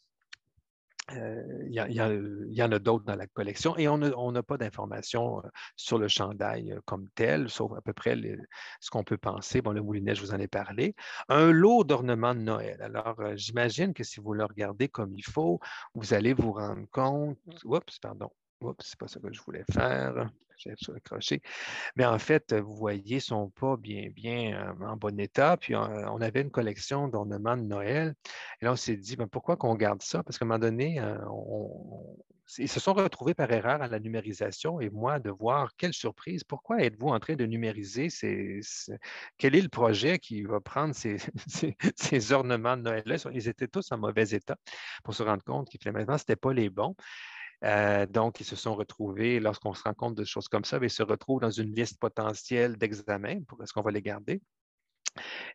Speaker 2: il y en a d'autres dans la collection et on n'a pas d'informations sur le chandail comme tel, sauf à peu près ce qu'on peut penser. Bon, le moulinet, je vous en ai parlé. Un lot d'ornements de Noël. Alors, j'imagine que si vous le regardez comme il faut, vous allez vous rendre compte. Oups, pardon. Oups, c'est pas ça que je voulais faire. J'ai accroché. Mais en fait, vous voyez, ils ne sont pas bien en bon état. Puis on avait une collection d'ornements de Noël. Et là, on s'est dit, ben, pourquoi qu'on garde ça? Parce qu'à un moment donné, ils se sont retrouvés par erreur à la numérisation. Et moi, de voir, quelle surprise, pourquoi êtes-vous en train de numériser quel est le projet qui va prendre ces ornements de Noël-là? Ils étaient tous en mauvais état pour se rendre compte que finalement, ce n'était pas les bons. Donc, ils se sont retrouvés, lorsqu'on se rend compte de choses comme ça, ils se retrouvent dans une liste potentielle d'examens pour est-ce qu'on va les garder.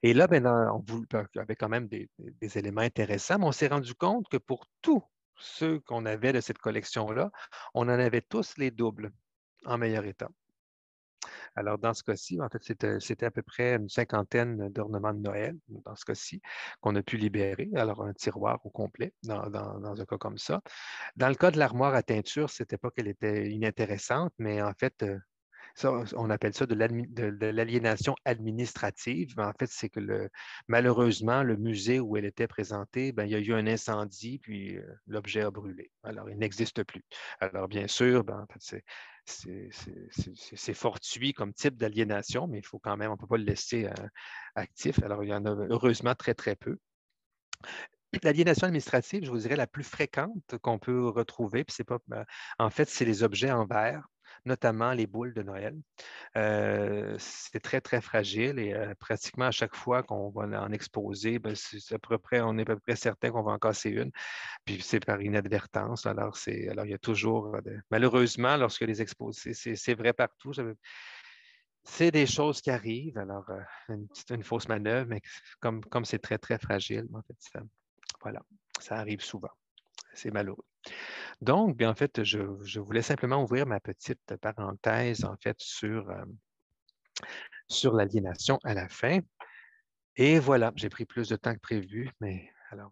Speaker 2: Et là, ben, il y avait quand même des éléments intéressants, mais on s'est rendu compte que pour tous ceux qu'on avait de cette collection-là, on en avait tous les doubles en meilleur état. Alors, dans ce cas-ci, en fait, c'était à peu près une cinquantaine d'ornements de Noël, dans ce cas-ci, qu'on a pu libérer. Alors, un tiroir au complet dans un cas comme ça. Dans le cas de l'armoire à teinture, ce n'était pas qu'elle était inintéressante, mais en fait, ça, on appelle ça de l'aliénation administrative. Mais en fait, c'est que malheureusement, le musée où elle était présentée, ben, il y a eu un incendie, puis l'objet a brûlé. Alors, il n'existe plus. Alors, bien sûr, ben, en fait, c'est fortuit comme type d'aliénation, mais il faut quand même, on ne peut pas le laisser actif. Alors, il y en a heureusement très, très peu. L'aliénation administrative, je vous dirais, la plus fréquente qu'on peut retrouver, puis c'est pas, en fait, c'est les objets en verre, notamment les boules de Noël. C'est très, très fragile et pratiquement à chaque fois qu'on va en exposer, ben, on est à peu près certain qu'on va en casser une, puis c'est par inadvertance. Alors, il y a toujours, malheureusement, lorsque les exposés, c'est vrai partout. C'est des choses qui arrivent, alors une fausse manœuvre, mais comme c'est très, très fragile, en fait, voilà, ça arrive souvent. C'est malheureux. Donc, bien, en fait, je voulais simplement ouvrir ma petite parenthèse, en fait, sur l'aliénation à la fin. Et voilà, j'ai pris plus de temps que prévu, mais alors,